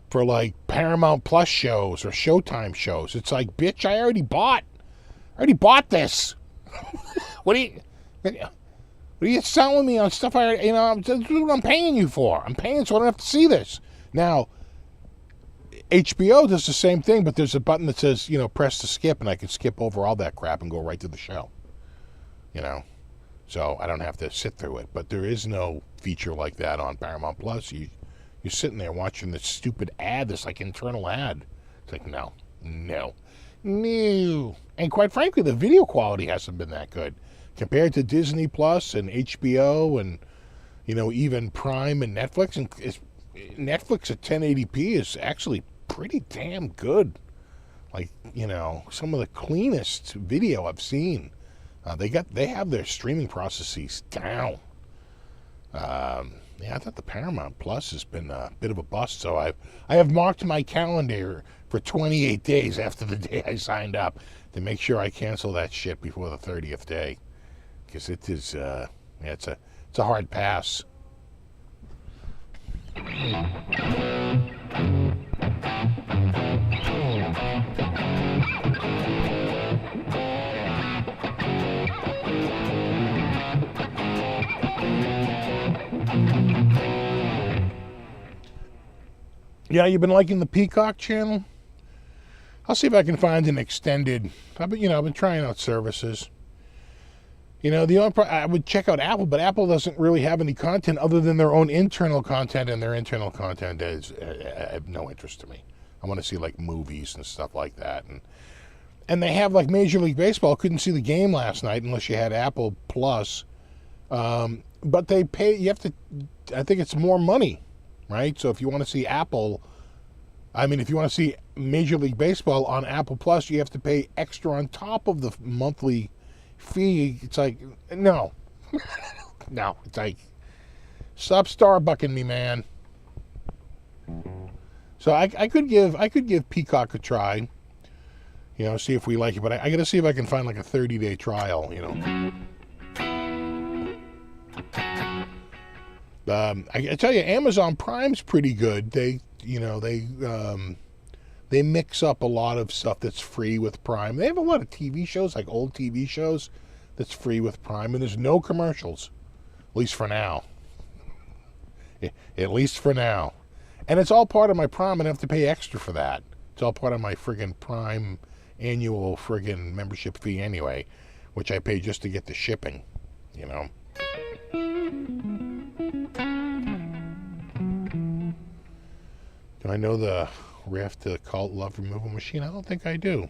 for like Paramount Plus shows or Showtime shows. It's like, bitch, I already bought this. What are you selling me on stuff that's what I'm paying you for. I'm paying so I don't have to see this. Now, HBO does the same thing, but there's a button that says, press to skip, and I can skip over all that crap and go right to the show. So I don't have to sit through it. But there is no feature like that on Paramount Plus. You're sitting there watching this stupid ad, this like internal ad. It's like, no. And quite frankly, the video quality hasn't been that good. Compared to Disney Plus and HBO and, even Prime and Netflix. And Netflix at 1080p is actually pretty damn good. Like, some of the cleanest video I've seen. They have their streaming processes down. I thought the Paramount Plus has been a bit of a bust. So I have marked my calendar for 28 days after the day I signed up to make sure I cancel that shit before the 30th day, because it is it's a hard pass. Yeah, you've been liking the Peacock channel? I'll see if I can find an extended. I've been trying out services. The only I would check out Apple, but Apple doesn't really have any content other than their own internal content, and their internal content is have no interest to me. I want to see like movies and stuff like that, and they have like Major League Baseball. Couldn't see the game last night unless you had Apple Plus, but they pay. You have to. I think it's more money. Right? So if you want to see if you want to see Major League Baseball on Apple Plus, you have to pay extra on top of the monthly fee. It's like, no. No. It's like, stop Starbucking me, man. So I could give Peacock a try. See if we like it. But I got to see if I can find like a 30-day trial, I tell you, Amazon Prime's pretty good. They mix up a lot of stuff that's free with Prime. They have a lot of TV shows, like old TV shows, that's free with Prime, and there's no commercials, at least for now. At least for now. And it's all part of my Prime, and I have to pay extra for that. It's all part of my friggin' Prime annual friggin' membership fee anyway, which I pay just to get the shipping, Do I know the Raft to Cult Love Removal Machine? I don't think I do.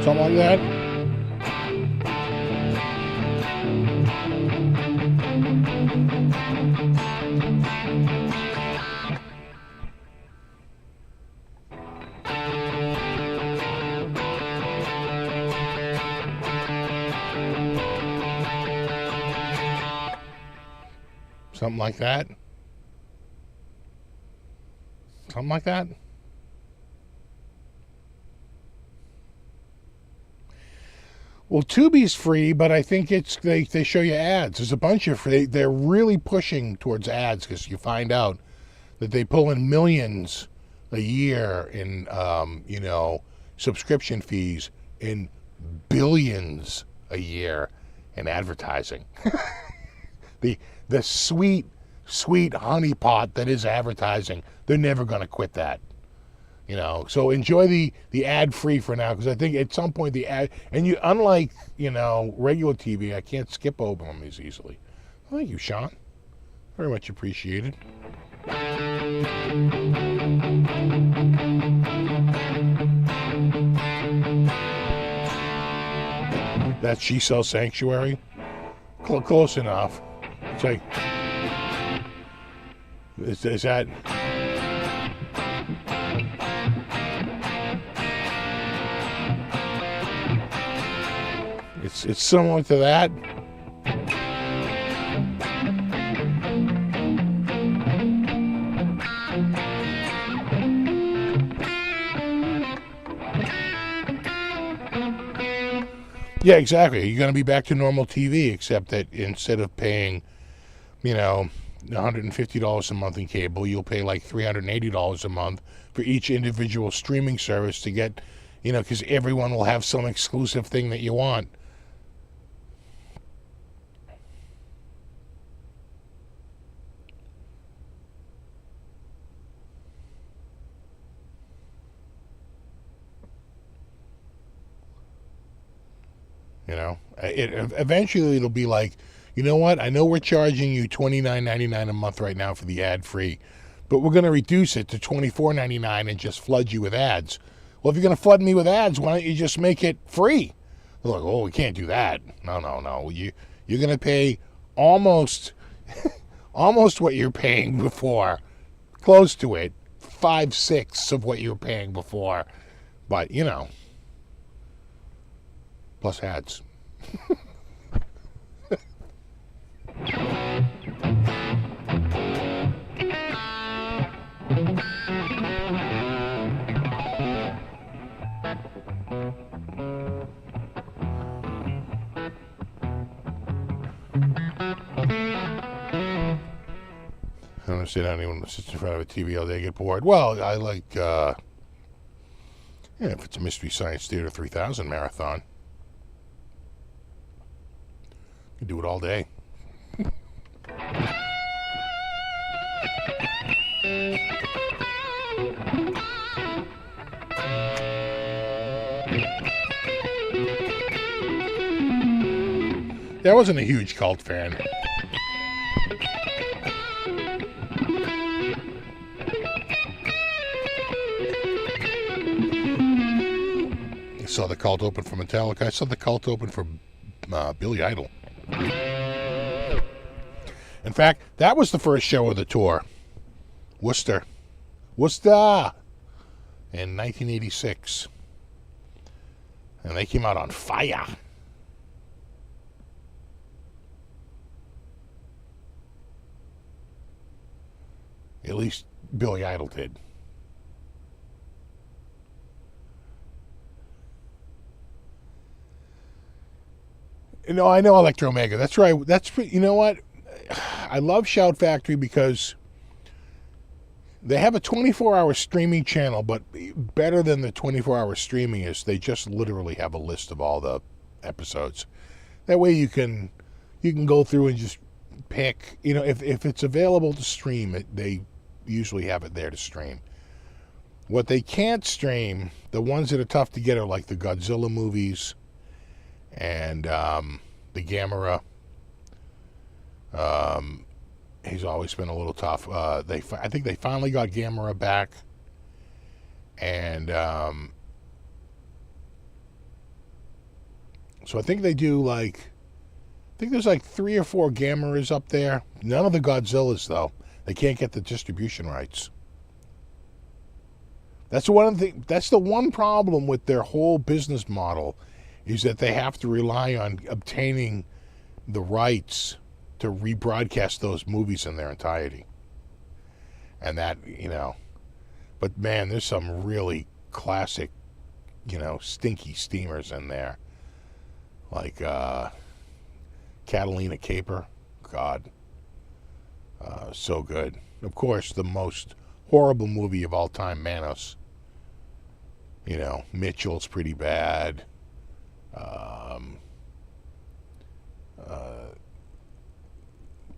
Something like that. Something like that. Something like that. Well, Tubi's free, but I think they show you ads. There's a bunch of free. They're really pushing towards ads because you find out that they pull in millions a year in subscription fees, and billions a year in advertising. The sweet honeypot that is advertising, they're never going to quit that. So enjoy the ad free for now, because I think at some point the ad, and unlike regular TV, I can't skip over them as easily. Well, thank you, Sean. Very much appreciated. That She Sells Sanctuary? Close enough. It's like, is that... It's similar to that. Yeah, exactly. You're going to be back to normal TV, except that instead of paying, $150 a month in cable, you'll pay like $380 a month for each individual streaming service to get, because everyone will have some exclusive thing that you want. Eventually it'll be like, you know what? I know we're charging you $29.99 a month right now for the ad free, but we're going to reduce it to $24.99 and just flood you with ads. Well, if you're going to flood me with ads, why don't you just make it free? They're like, oh, we can't do that. No. You're going to pay almost what you're paying before, close to it, 5/6 of what you were paying before, but plus ads. I don't sit down anyone sits in front of a TV all day, get bored. Well, I like, if it's a Mystery Science Theater 3000 marathon, you can do it all day. I wasn't a huge cult fan. I saw the cult open for Metallica. I saw the cult open for Billy Idol. In fact, that was the first show of the tour. Worcester. In 1986. And they came out on fire. At least Billy Idol did. I know Electro Mega. That's right. You know what? I love Shout Factory because they have a 24-hour streaming channel, but better than the 24-hour streaming is they just literally have a list of all the episodes. That way you can go through and just pick, if it's available to stream, they usually have it there to stream. What they can't stream, the ones that are tough to get are like the Godzilla movies and the Gamera. He's always been a little tough. I think they finally got Gamera back, and so I think they do I think there's 3 or 4 Gameras up there. None of the Godzillas though. They can't get the distribution rights. That's the one problem with their whole business model, is that they have to rely on obtaining the rights to rebroadcast those movies in their entirety. And that, but man, there's some really classic, stinky steamers in there. Like Catalina Caper. God. So good. Of course, the most horrible movie of all time, Manos. Mitchell's pretty bad.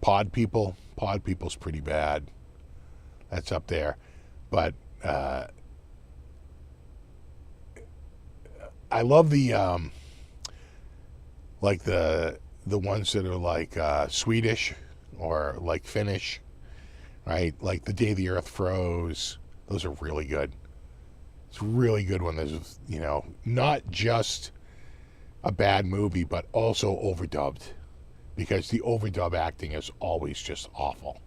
Pod People's pretty bad. That's up there. But I love the the ones that are Swedish or Finnish, right? Like The Day the Earth Froze. Those are really good. It's really good when there's, not just a bad movie, but also overdubbed. Because the overdub acting is always just awful.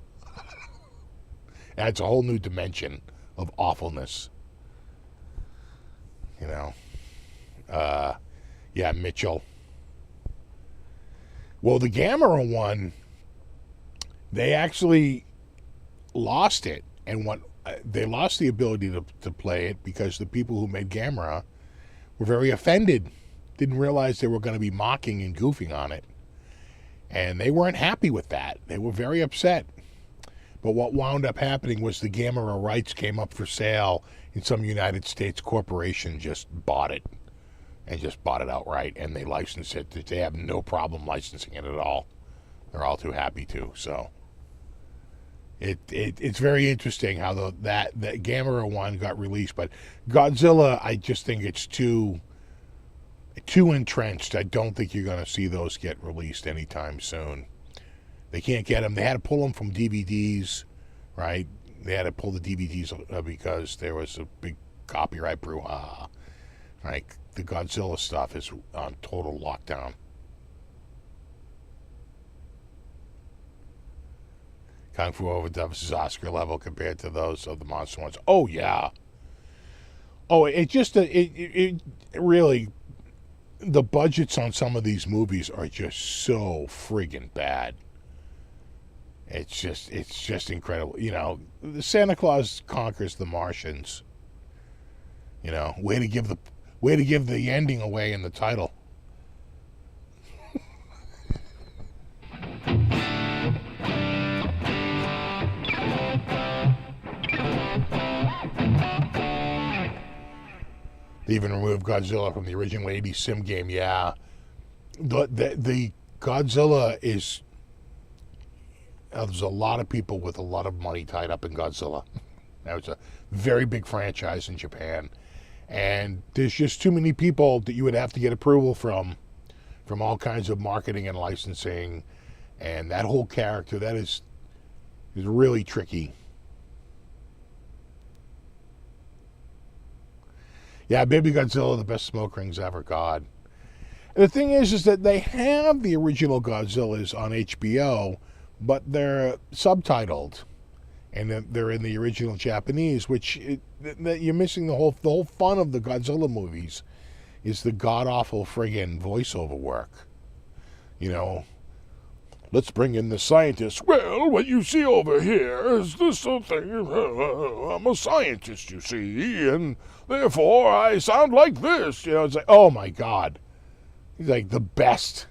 Adds a whole new dimension of awfulness. Yeah, Mitchell. Well, the Gamera one, they actually lost it, and they lost the ability to play it because the people who made Gamera were very offended, didn't realize they were going to be mocking and goofing on it, and they weren't happy with that. They were very upset. But what wound up happening was the Gamera rights came up for sale, and some United States corporation just bought it, and just bought it outright, and they licensed it. They have no problem licensing it at all. They're all too happy to. So it's very interesting how that Gamera one got released, but Godzilla, I just think it's too entrenched. I don't think you're going to see those get released anytime soon. They can't get them. They had to pull them from DVDs, right? They had to pull the DVDs because there was a big copyright brouhaha. Right? The Godzilla stuff is on total lockdown. Kung Fu Overdub is Oscar level compared to those of the monster ones. Oh yeah. Oh, it really, the budgets on some of these movies are just so friggin' bad. It's just incredible. You know, Santa Claus Conquers the Martians. You know, way to give the ending away in the title. They even removed Godzilla from the original 80s sim game. Yeah, the Godzilla is. There's a lot of people with a lot of money tied up in Godzilla. That was a very big franchise in Japan, and there's just too many people that you would have to get approval from all kinds of marketing and licensing, and that whole character that is really tricky. Yeah, Baby Godzilla, the best smoke rings ever. God. And the thing is that they have the original Godzillas on HBO, but they're subtitled, and they're in the original Japanese, which you're missing the whole fun of the Godzilla movies is the god-awful friggin' voiceover work. You know, let's bring in the scientist. Well, what you see over here is this thing. I'm a scientist, you see, and therefore I sound like this. You know, it's like, oh my God. He's like the best.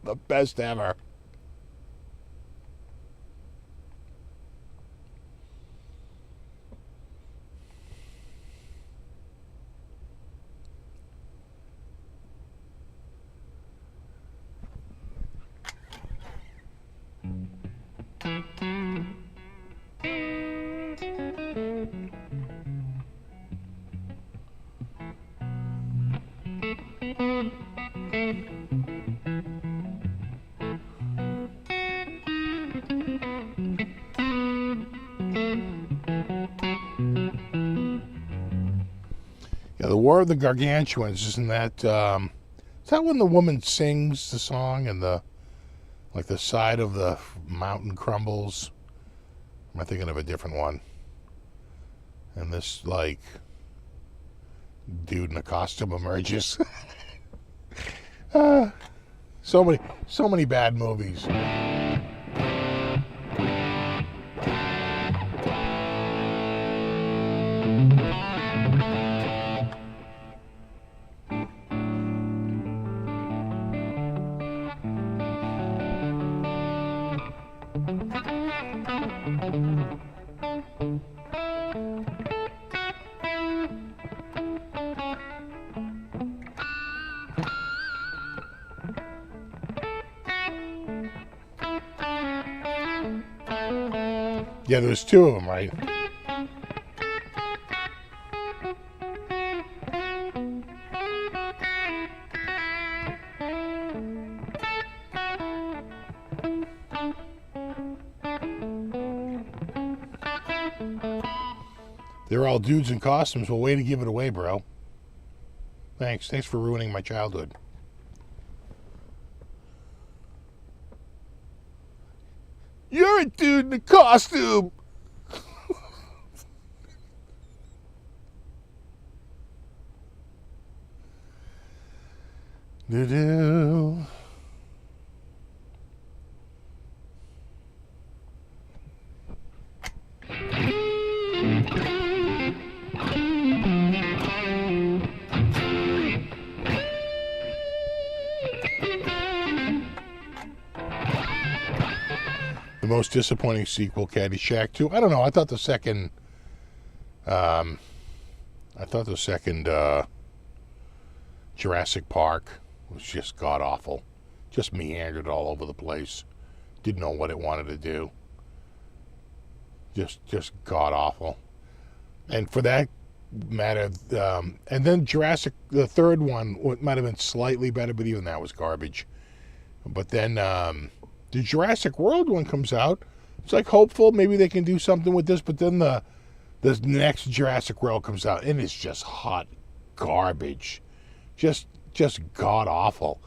The best ever. Yeah, the War of the Gargantuans, isn't that? Is that when the woman sings the song and the side of the mountain crumbles? Or am I thinking of a different one? And this dude in a costume emerges. So many bad movies. Yeah, there's two of them, right? They're all dudes in costumes. Well, way to give it away, bro. Thanks for ruining my childhood. You're a dude in a costume. Do-do. The most disappointing sequel, Caddyshack 2. I don't know. I thought the second Jurassic Park was just god awful. Just meandered all over the place. Didn't know what it wanted to do. Just god awful. And for that matter, and then Jurassic, the third one might have been slightly better, but even that was garbage. But then the Jurassic World one comes out. It's like hopeful maybe they can do something with this, but then the next Jurassic World comes out and it's just hot garbage. Just god awful.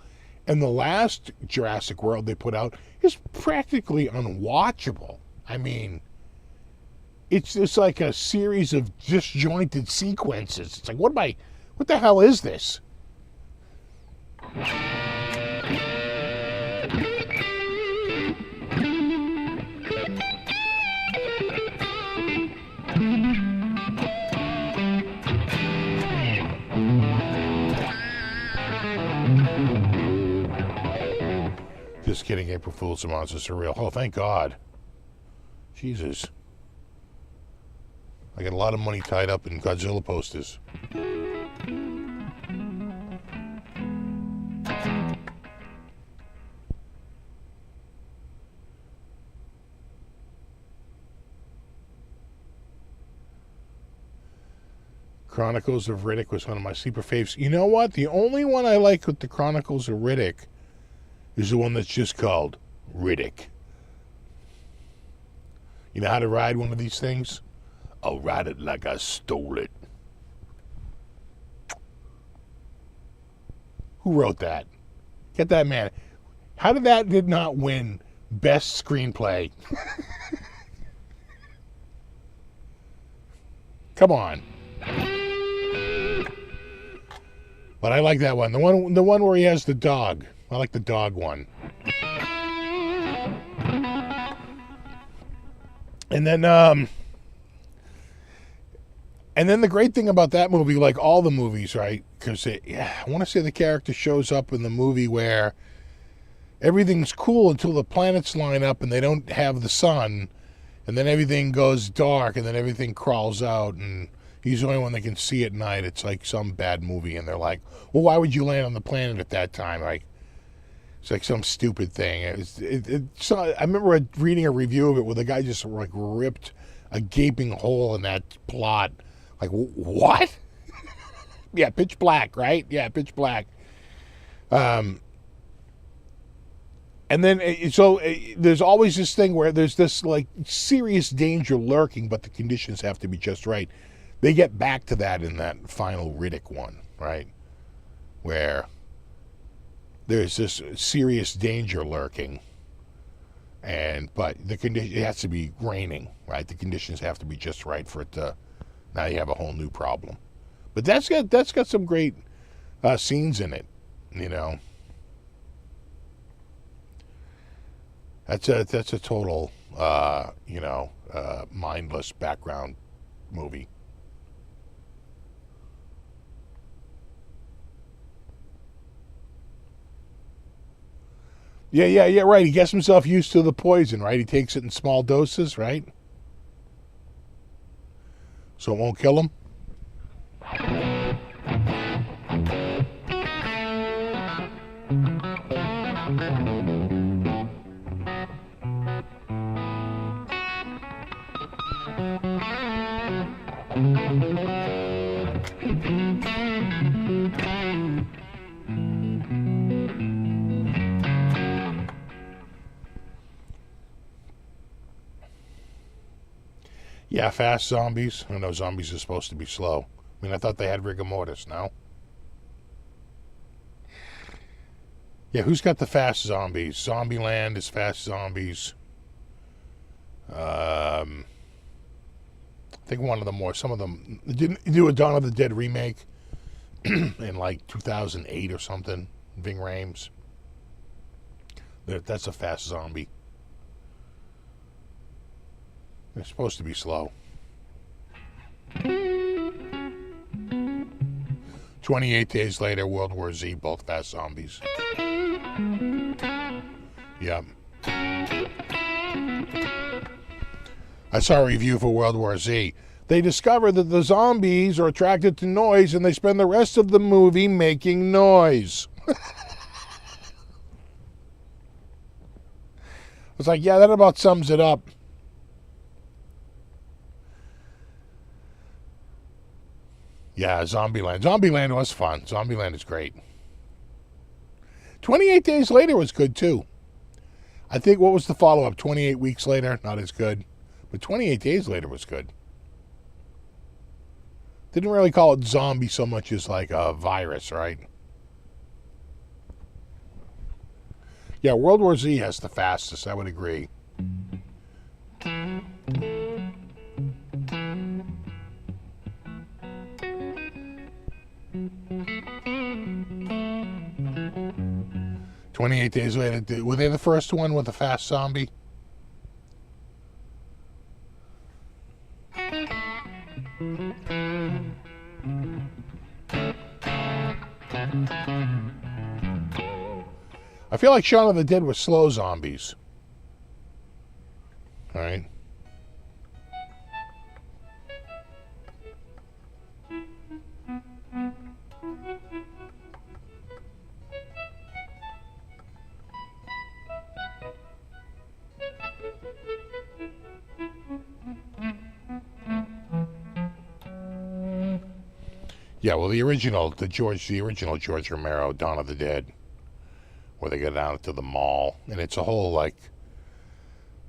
And the last Jurassic World they put out is practically unwatchable. I mean, it's like a series of disjointed sequences. It's like, what the hell is this? Just kidding, April Fool's, the monsters are real. Oh, thank God. Jesus. I got a lot of money tied up in Godzilla posters. Chronicles of Riddick was one of my super faves. You know what? The only one I like with the Chronicles of Riddick is the one that's just called Riddick. You know how to ride one of these things? I'll ride it like I stole it. Who wrote that? Get that man. How did not win Best Screenplay? Come on. But I like that one. The one where he has the dog. I like the dog one. And then the great thing about that movie, like all the movies, right? Because I want to say the character shows up in the movie where everything's cool until the planets line up and they don't have the sun, and then everything goes dark and then everything crawls out and he's the only one that can see at night. It's like some bad movie, and they're like, well, why would you land on the planet at that time? Like, it's like some stupid thing. I remember reading a review of it where the guy just like ripped a gaping hole in that plot. Like, what? Yeah, Pitch Black, right? Yeah, Pitch Black. And then, there's always this thing where there's this like serious danger lurking, but the conditions have to be just right. They get back to that in that final Riddick one, right? Where there's this serious danger lurking, but it has to be raining, right? The conditions have to be just right for it to. Now you have a whole new problem. But that's got some great scenes in it, you know. That's a total mindless background movie. Yeah, right. He gets himself used to the poison, right? He takes it in small doses, right? So it won't kill him? Yeah, fast zombies. I know zombies are supposed to be slow. I mean, I thought they had rigor mortis, no? Yeah, who's got the fast zombies? Zombieland is fast zombies. I think some of them didn't do a Dawn of the Dead remake in like 2008 or something. Ving Rhames. That's a fast zombie. They're supposed to be slow. 28 days later, World War Z, both fast zombies. Yep. I saw a review for World War Z. They discover that the zombies are attracted to noise and they spend the rest of the movie making noise. It's like, yeah, that about sums it up. Yeah, Zombieland. Zombieland was fun. Zombieland is great. 28 Days Later was good, too. I think, what was the follow-up? 28 Weeks Later? Not as good. But 28 Days Later was good. Didn't really call it zombie so much as like a virus, right? Yeah, World War Z has the fastest, I would agree. "28 Days Later," were they the first one with a fast zombie? I feel like Shaun of the Dead was slow zombies. All right. Yeah, well, the original George Romero, Dawn of the Dead, where they go down to the mall, and it's a whole, like,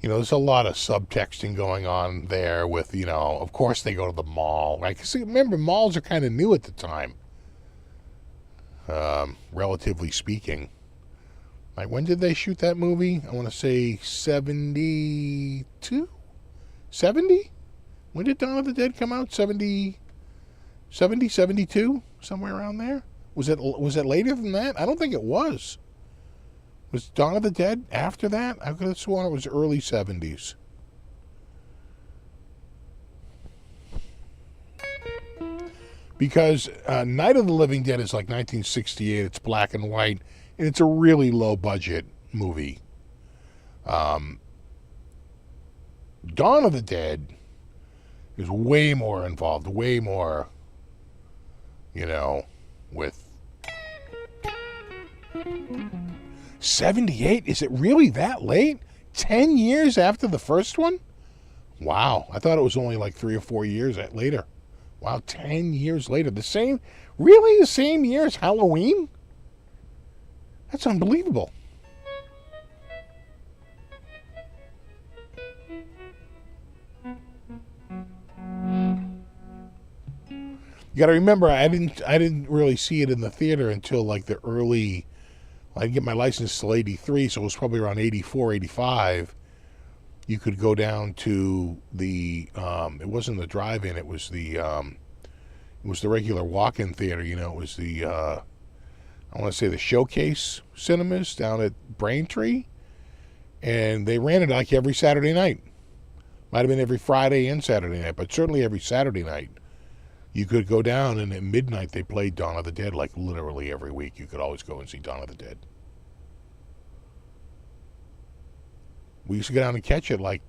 you know, there's a lot of subtexting going on there with, you know, of course they go to the mall. Like, see, remember, malls are kind of new at the time, relatively speaking. Like, when did they shoot that movie? I want to say 72? 70? When did Dawn of the Dead come out? 70, 72? Somewhere around there? Was it later than that? I don't think it was. Was Dawn of the Dead after that? I could have sworn it was early 70s. Because Night of the Living Dead is like 1968. It's black and white, and it's a really low-budget movie. Dawn of the Dead is way more involved, way more, you know, with 78? Is it really that late? 10 years after the first one? Wow. I thought it was only like 3 or 4 years later. Wow, 10 years later. Really the same year as Halloween? That's unbelievable. You got to remember, I didn't really see it in the theater until like the early. I didn't get my license till 83, so it was probably around 84, 85. You could go down to the. It wasn't the drive-in. It was the regular walk-in theater. You know, it was the. I want to say the Showcase Cinemas down at Braintree, and they ran it like every Saturday night. Might have been every Friday and Saturday night, but certainly every Saturday night. You could go down, and at midnight they played Dawn of the Dead like literally every week. You could always go and see Dawn of the Dead. We used to go down and catch it like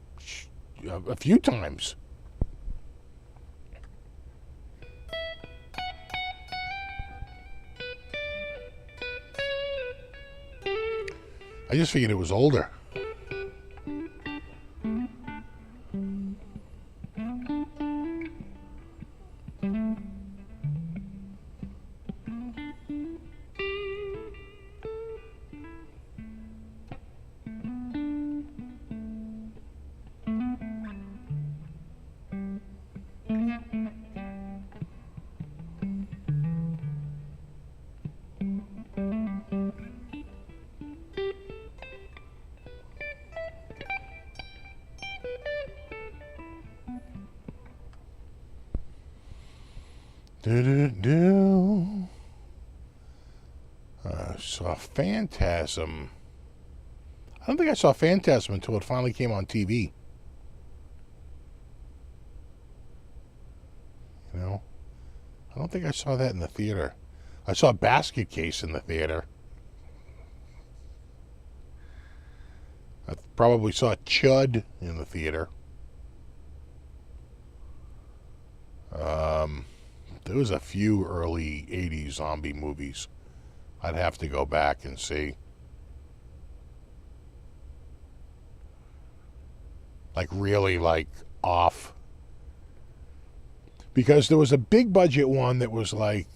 a few times. I just figured it was older. Saw Phantasm. I don't think I saw Phantasm until it finally came on TV. You know? I don't think I saw that in the theater. I saw Basket Case in the theater. Probably saw Chud in the theater. There was a few early 80s zombie movies I'd have to go back and see. Like really like off. Because there was a big budget one that was like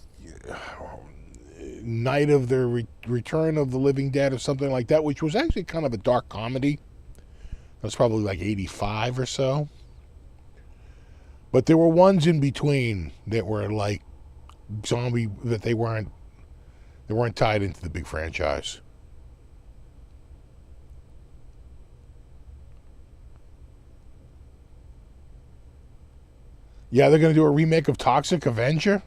Night of the Return of the Living Dead or something like that, which was actually kind of a dark comedy. That was probably like 85 or so. But there were ones in between that were like zombie, that they weren't tied into the big franchise. Yeah, they're going to do a remake of Toxic Avenger.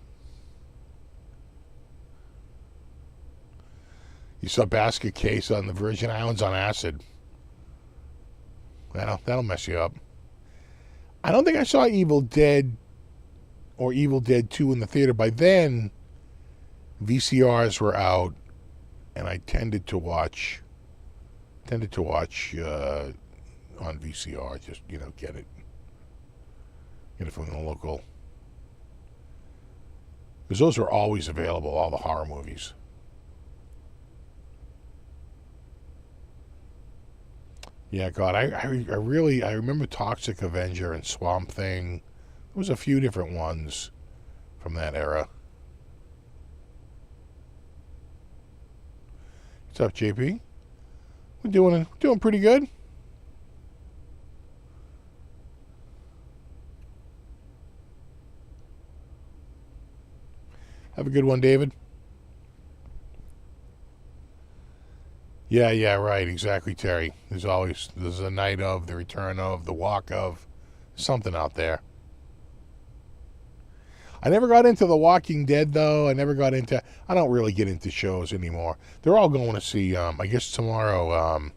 You saw Basket Case on the Virgin Islands on acid. That'll mess you up. I don't think I saw Evil Dead or Evil Dead 2 in the theater. By then, VCRs were out, and I tended to watch on VCR. Just get it from the local, because those are always available. All the horror movies. Yeah, God, I remember Toxic Avenger and Swamp Thing. There was a few different ones from that era. What's up, JP? We're doing pretty good. Have a good one, David. Yeah, right, exactly, Terry. There's a night of, the return of, the walk of, something out there. I never got into The Walking Dead, though. I don't really get into shows anymore. They're all going to see, I guess tomorrow,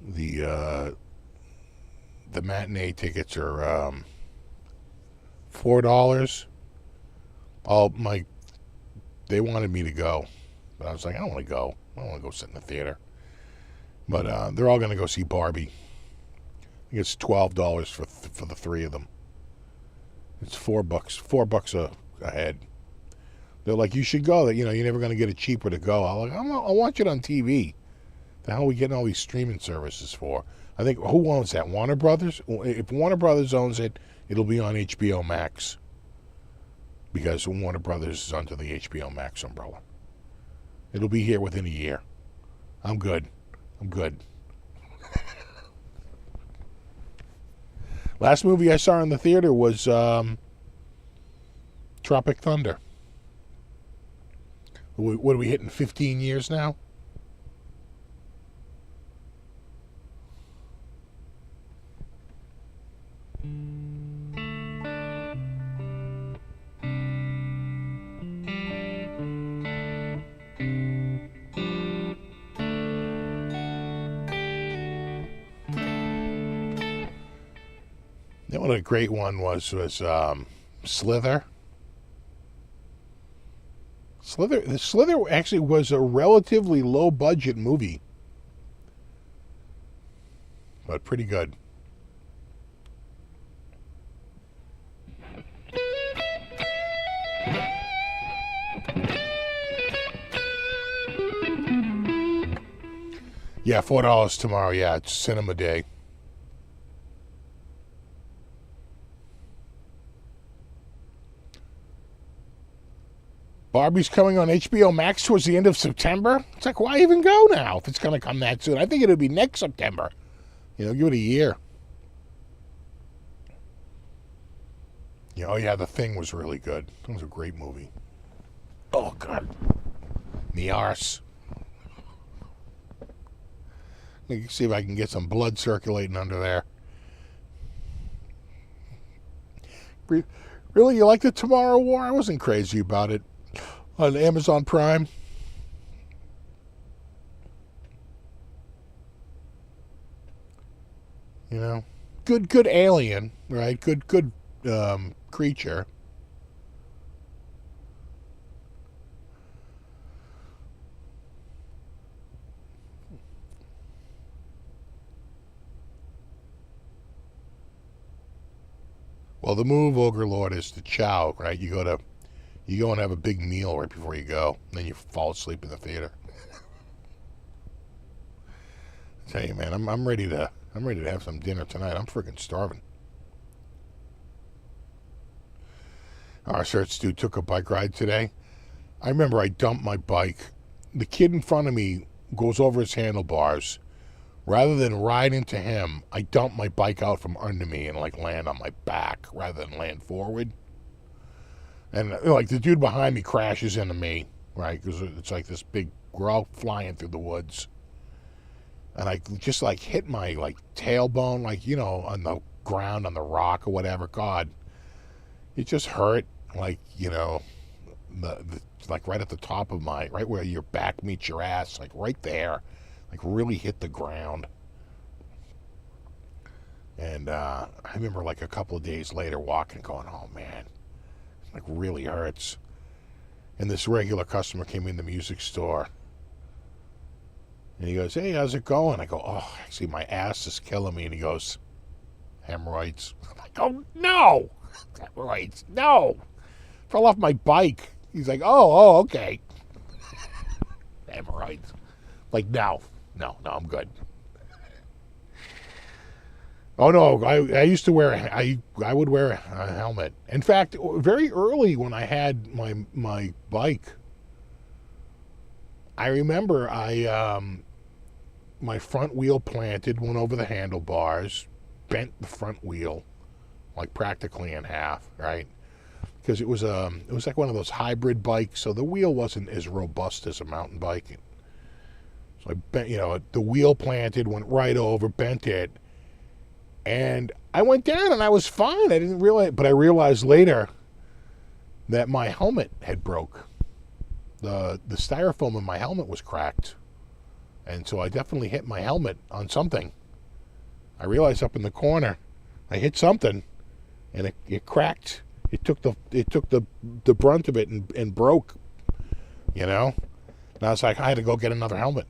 the matinee tickets are $4. They wanted me to go, but I was like, I don't want to go. I don't want to go sit in the theater. But they're all going to go see Barbie. I think it's $12 for the three of them. It's $4 a head. They're like, you should go. You're never going to get it cheaper to go. I'm like, I watch it on TV. The hell are we getting all these streaming services for? I think, who owns that? Warner Brothers? If Warner Brothers owns it, it'll be on HBO Max. Because Warner Brothers is under the HBO Max umbrella. It'll be here within a year. I'm good. Last movie I saw in the theater was Tropic Thunder. What are we hitting, 15 years now? What a great one was Slither. Slither actually was a relatively low budget movie, but pretty good. Yeah, $4 tomorrow. Yeah, it's Cinema Day. Barbie's coming on HBO Max towards the end of September. It's like, why even go now if it's going to come that soon? I think it'll be next September. Give it a year. Oh yeah, The Thing was really good. It was a great movie. Oh God, the arse. Let me see if I can get some blood circulating under there. Really, you like the Tomorrow War? I wasn't crazy about it. On Amazon Prime. Good alien, right? Good creature. Well, the move, Ogre Lord, is to chow, right? You go and have a big meal right before you go, and then you fall asleep in the theater. I tell you, man, I'm ready to have some dinner tonight. I'm freaking starving. Our search dude took a bike ride today. I remember I dumped my bike. The kid in front of me goes over his handlebars. Rather than ride into him, I dump my bike out from under me and like land on my back rather than land forward. And like the dude behind me crashes into me, right? Because it's like this big, we're all flying through the woods. And I just like hit my like tailbone, like, you know, on the ground, on the rock or whatever. God, it just hurt, like, you know, the like right at the top of right where your back meets your ass, like right there. Like really hit the ground. And I remember like a couple of days later walking going, oh man, like really hurts. And this regular customer came in the music store. And he goes, hey, how's it going? I go, oh, actually my ass is killing me. And he goes, hemorrhoids. I'm like, oh no, hemorrhoids, no. Fell off my bike. He's like, oh, okay. Hemorrhoids. Like, no, I'm good. Oh no, I used to wear I would wear a helmet. In fact, very early when I had my bike, I remember my front wheel planted, went over the handlebars, bent the front wheel like practically in half, right? Because it was like one of those hybrid bikes, so the wheel wasn't as robust as a mountain bike. So I bent, you know, the wheel planted, went right over, bent it, and I went down and I was fine. I didn't realize, but I realized later that my helmet had broke. The styrofoam in my helmet was cracked, and so I definitely hit my helmet on something. I realized up in the corner, I hit something, and it cracked. It took the brunt of it and broke. You know, and I was like, I had to go get another helmet.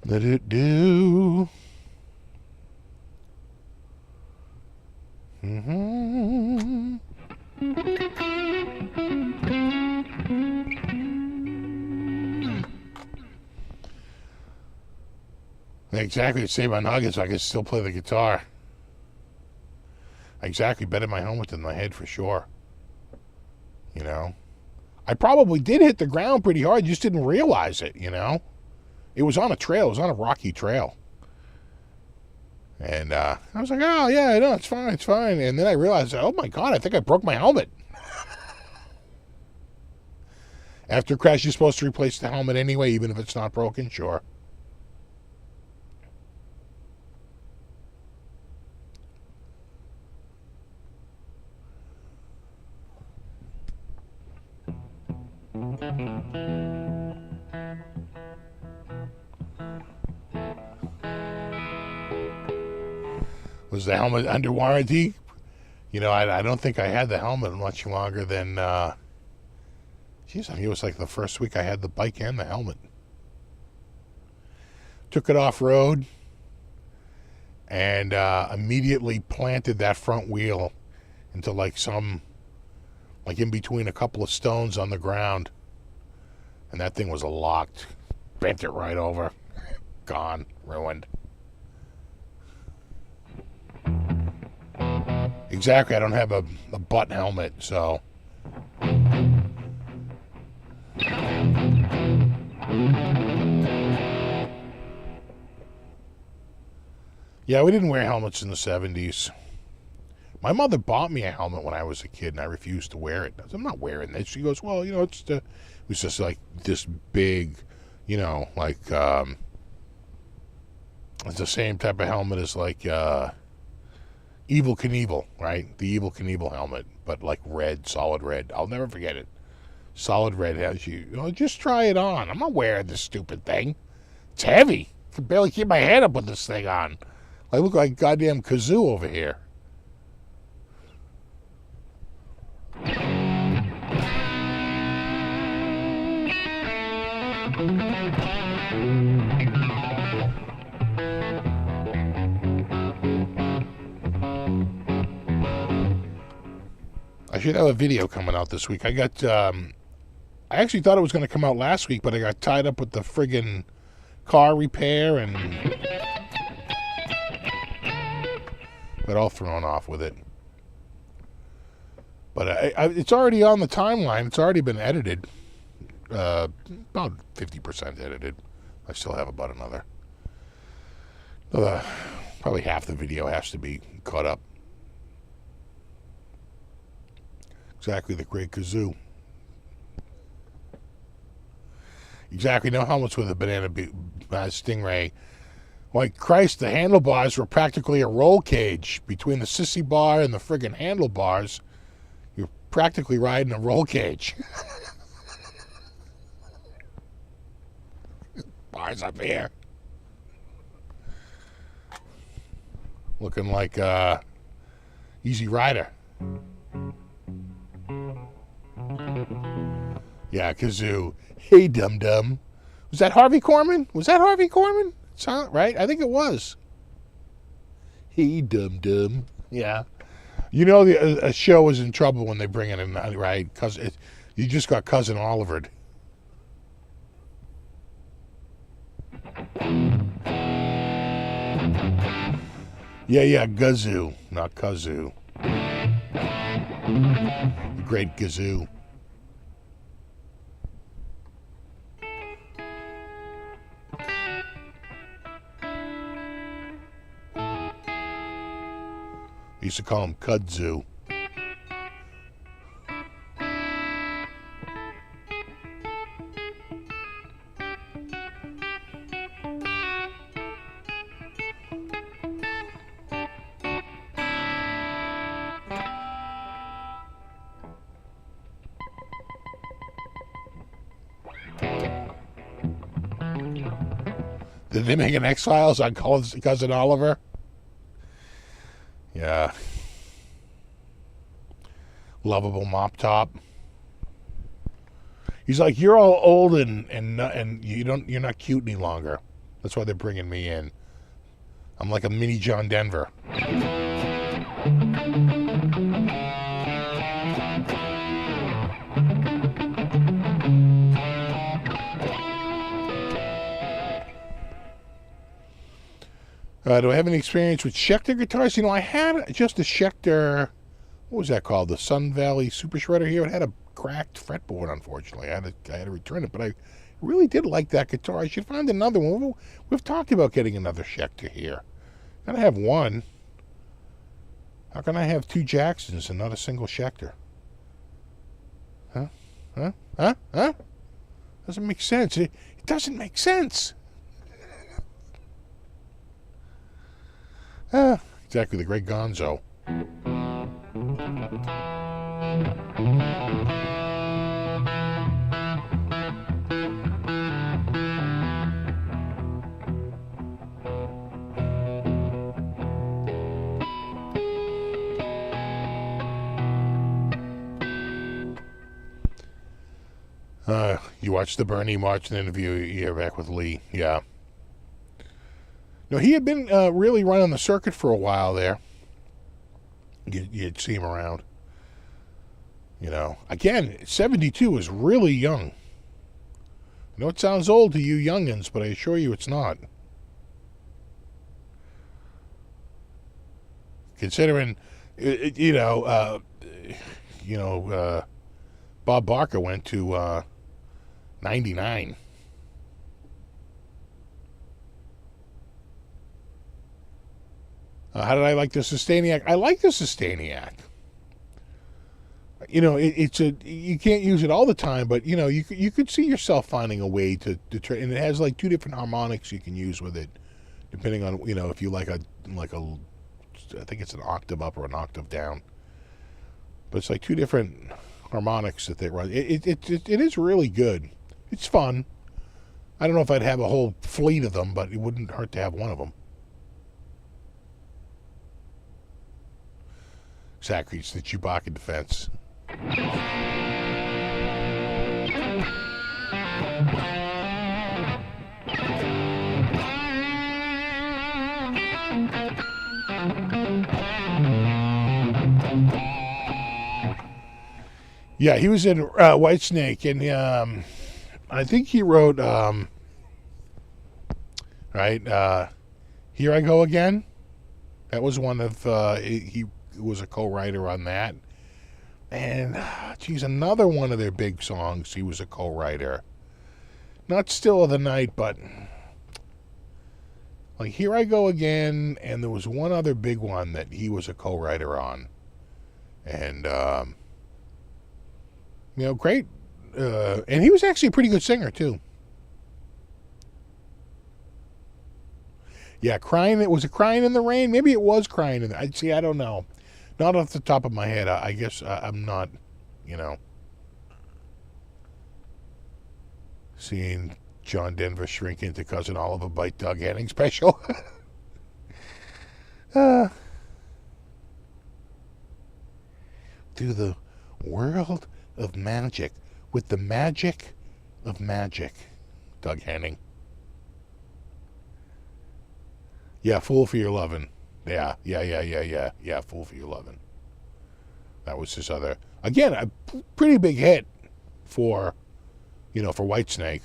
Let it do. Mm-hmm. Exactly. To save my nuggets, I can still play the guitar. Exactly. Better my helmet than my head for sure. You know? I probably did hit the ground pretty hard. Just didn't realize it, you know? It was on a trail. It was on a rocky trail. And I was like, oh, yeah, no, it's fine, it's fine. And then I realized, oh, my God, I think I broke my helmet. After a crash, you're supposed to replace the helmet anyway, even if it's not broken, sure. Was the helmet under warranty? You know, I don't think I had the helmet much longer than, geez, I mean, it was like the first week I had the bike and the helmet. Took it off-road and immediately planted that front wheel into like in between a couple of stones on the ground. And that thing was locked. Bent it right over. Gone. Ruined. Exactly, I don't have a butt helmet, so. Yeah, we didn't wear helmets in the 70s. My mother bought me a helmet when I was a kid, and I refused to wear it. I said, I'm not wearing this. She goes, well, you know, it was just like this big, you know, like, it's the same type of helmet as like, Evel Knievel, right? The Evel Knievel helmet, but like red, solid red. I'll never forget it. Solid red has you. Just try it on. I'm not wearing this stupid thing. It's heavy. I can barely keep my head up with this thing on. I look like goddamn kazoo over here. I should have a video coming out this week. I actually thought it was going to come out last week, but I got tied up with the friggin' car repair and got all thrown off with it. But it's already on the timeline. It's already been edited. About 50% edited. I still have about another. Probably half the video has to be caught up. Exactly the great kazoo. Exactly. No helmets with a banana stingray. Like Christ, the handlebars were practically a roll cage. Between the sissy bar and the friggin' handlebars, you're practically riding a roll cage. Bars up here. Looking like Easy Rider. Yeah, kazoo. Hey, dum-dum. Was that Harvey Korman? Sound right? I think it was. Hey, dum-dum. Yeah. You know a show is in trouble when they bring it in, right? Because you just got Cousin Olivered. Yeah, gazoo, not kazoo. The great kazoo. Used to call him kudzu. Did they make an X-Files on Cousin Oliver? Yeah. Lovable mop top. He's like, you're all old and you're not cute any longer. That's why they're bringing me in. I'm like a mini John Denver. Do I have any experience with Schecter guitars? You know, I had just a Schecter, what was that called? The Sun Valley Super Shredder here. It had a cracked fretboard, unfortunately. I had to return it, but I really did like that guitar. I should find another one. We've talked about getting another Schecter here. Gotta have one. How can I have two Jacksons and not a single Schecter? Huh? Doesn't make sense. It doesn't make sense. Exactly, the great Gonzo. You watched the Bernie Martin interview here back with Lee, yeah. No, he had been really running the circuit for a while there. You'd see him around. You know, again, 72 is really young. I know it sounds old to you youngins, but I assure you it's not. Considering, Bob Barker went to 99. How did I like the Sustainiac? I like the Sustainiac. You know, you can't use it all the time, but you know, you could see yourself finding a way to try, and it has like two different harmonics you can use with it, depending on if you like a I think it's an octave up or an octave down, but it's like two different harmonics that they run. It is really good. It's fun. I don't know if I'd have a whole fleet of them, but it wouldn't hurt to have one of them. Exactly, it's the Chewbacca defense. Yeah, he was in Whitesnake, and I think he wrote, Here I Go Again. That was one of, he was a co-writer on that. And, geez, another one of their big songs, he was a co-writer. Not Still of the Night, but, like, Here I Go Again, and there was one other big one that he was a co-writer on. And, great. And he was actually a pretty good singer, too. Yeah, Crying. It was a Crying in the Rain. Maybe it was Crying in the... I don't know. Not off the top of my head. I guess I'm not, seeing John Denver shrink into Cousin Oliver Bite Doug Henning special. Through the world of magic, with the magic of magic, Doug Henning. Yeah, Fool for Your Lovin'. Yeah, Fool for Your Lovin'. That was his other, again, a pretty big hit for Whitesnake.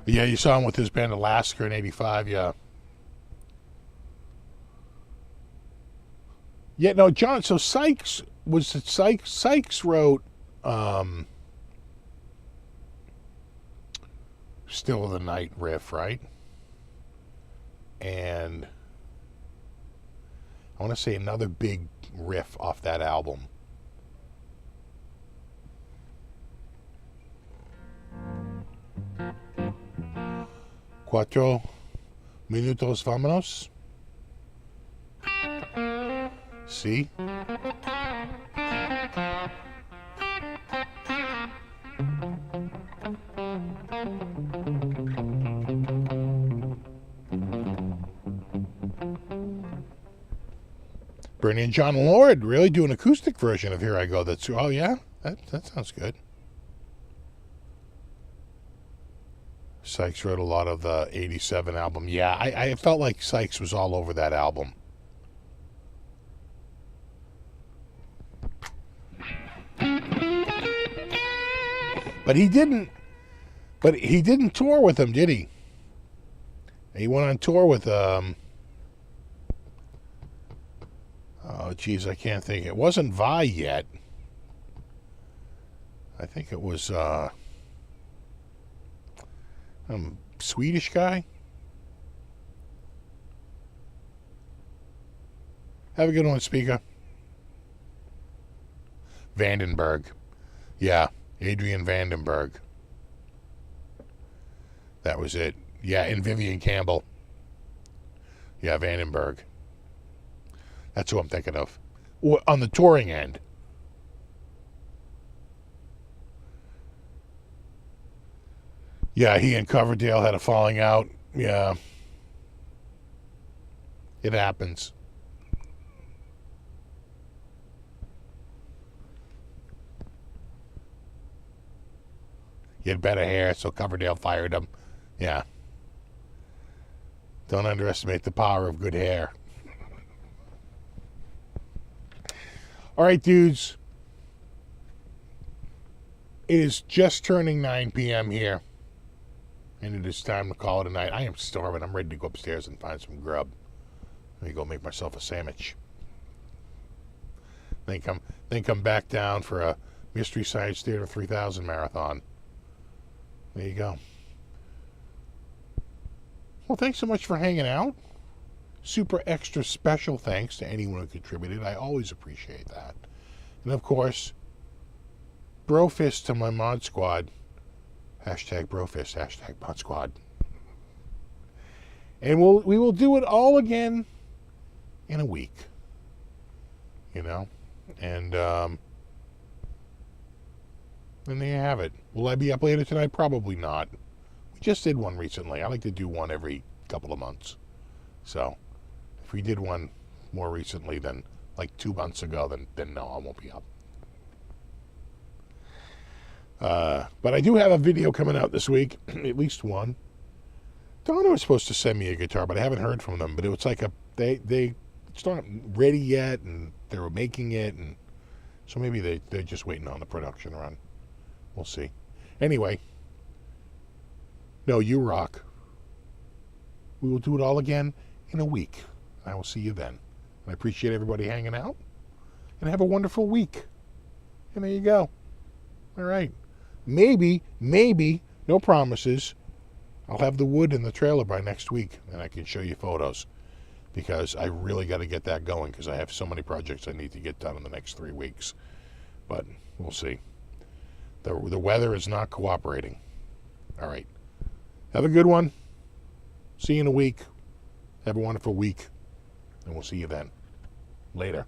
Yeah, you saw him with his band Alaska in '85, yeah. Yeah, no, John, so Sykes wrote Still of the Night riff, right? And I want to say another big riff off that album. Cuatro minutos, vámonos. See? Bernie and John Lord really do an acoustic version of Here I Go. Oh yeah? That sounds good. Sykes wrote a lot of the '87 album. Yeah, I felt like Sykes was all over that album. But he didn't tour with them, did he? He went on tour with oh geez, I can't think. It wasn't Vi yet. I think it was Swedish guy. Have a good one, speaker. Vandenberg. Yeah, Adrian Vandenberg. That was it. Yeah, and Vivian Campbell. Yeah, Vandenberg. That's who I'm thinking of. On the touring end. Yeah, he and Coverdale had a falling out. Yeah. It happens. He had better hair, so Coverdale fired him. Yeah. Don't underestimate the power of good hair. All right, dudes. It is just turning 9 p.m. here. And it is time to call it a night. I am starving. I'm ready to go upstairs and find some grub. Let me go make myself a sandwich. Then come back down for a Mystery Science Theater 3000 marathon. There you go. Well, thanks so much for hanging out. Super extra special thanks to anyone who contributed. I always appreciate that. And of course, brofist to my mod squad. Hashtag brofist, hashtag mod squad. And we will do it all again in a week. You know? And there you have it. Will I be up later tonight? Probably not. We just did one recently. I like to do one every couple of months. So, if we did one more recently than like 2 months ago, then no, I won't be up. But I do have a video coming out this week, at least one. Donna was supposed to send me a guitar, but I haven't heard from them. But it was like it's not ready yet, and they were making it, and so maybe they're just waiting on the production run. We'll see. Anyway, no, you rock. We will do it all again in a week. I will see you then. And I appreciate everybody hanging out, and have a wonderful week. And there you go. All right. Maybe, no promises, I'll have the wood in the trailer by next week, and I can show you photos, because I really got to get that going, because I have so many projects I need to get done in the next 3 weeks. But we'll see. The weather is not cooperating. All right. Have a good one. See you in a week. Have a wonderful week, and we'll see you then. Later.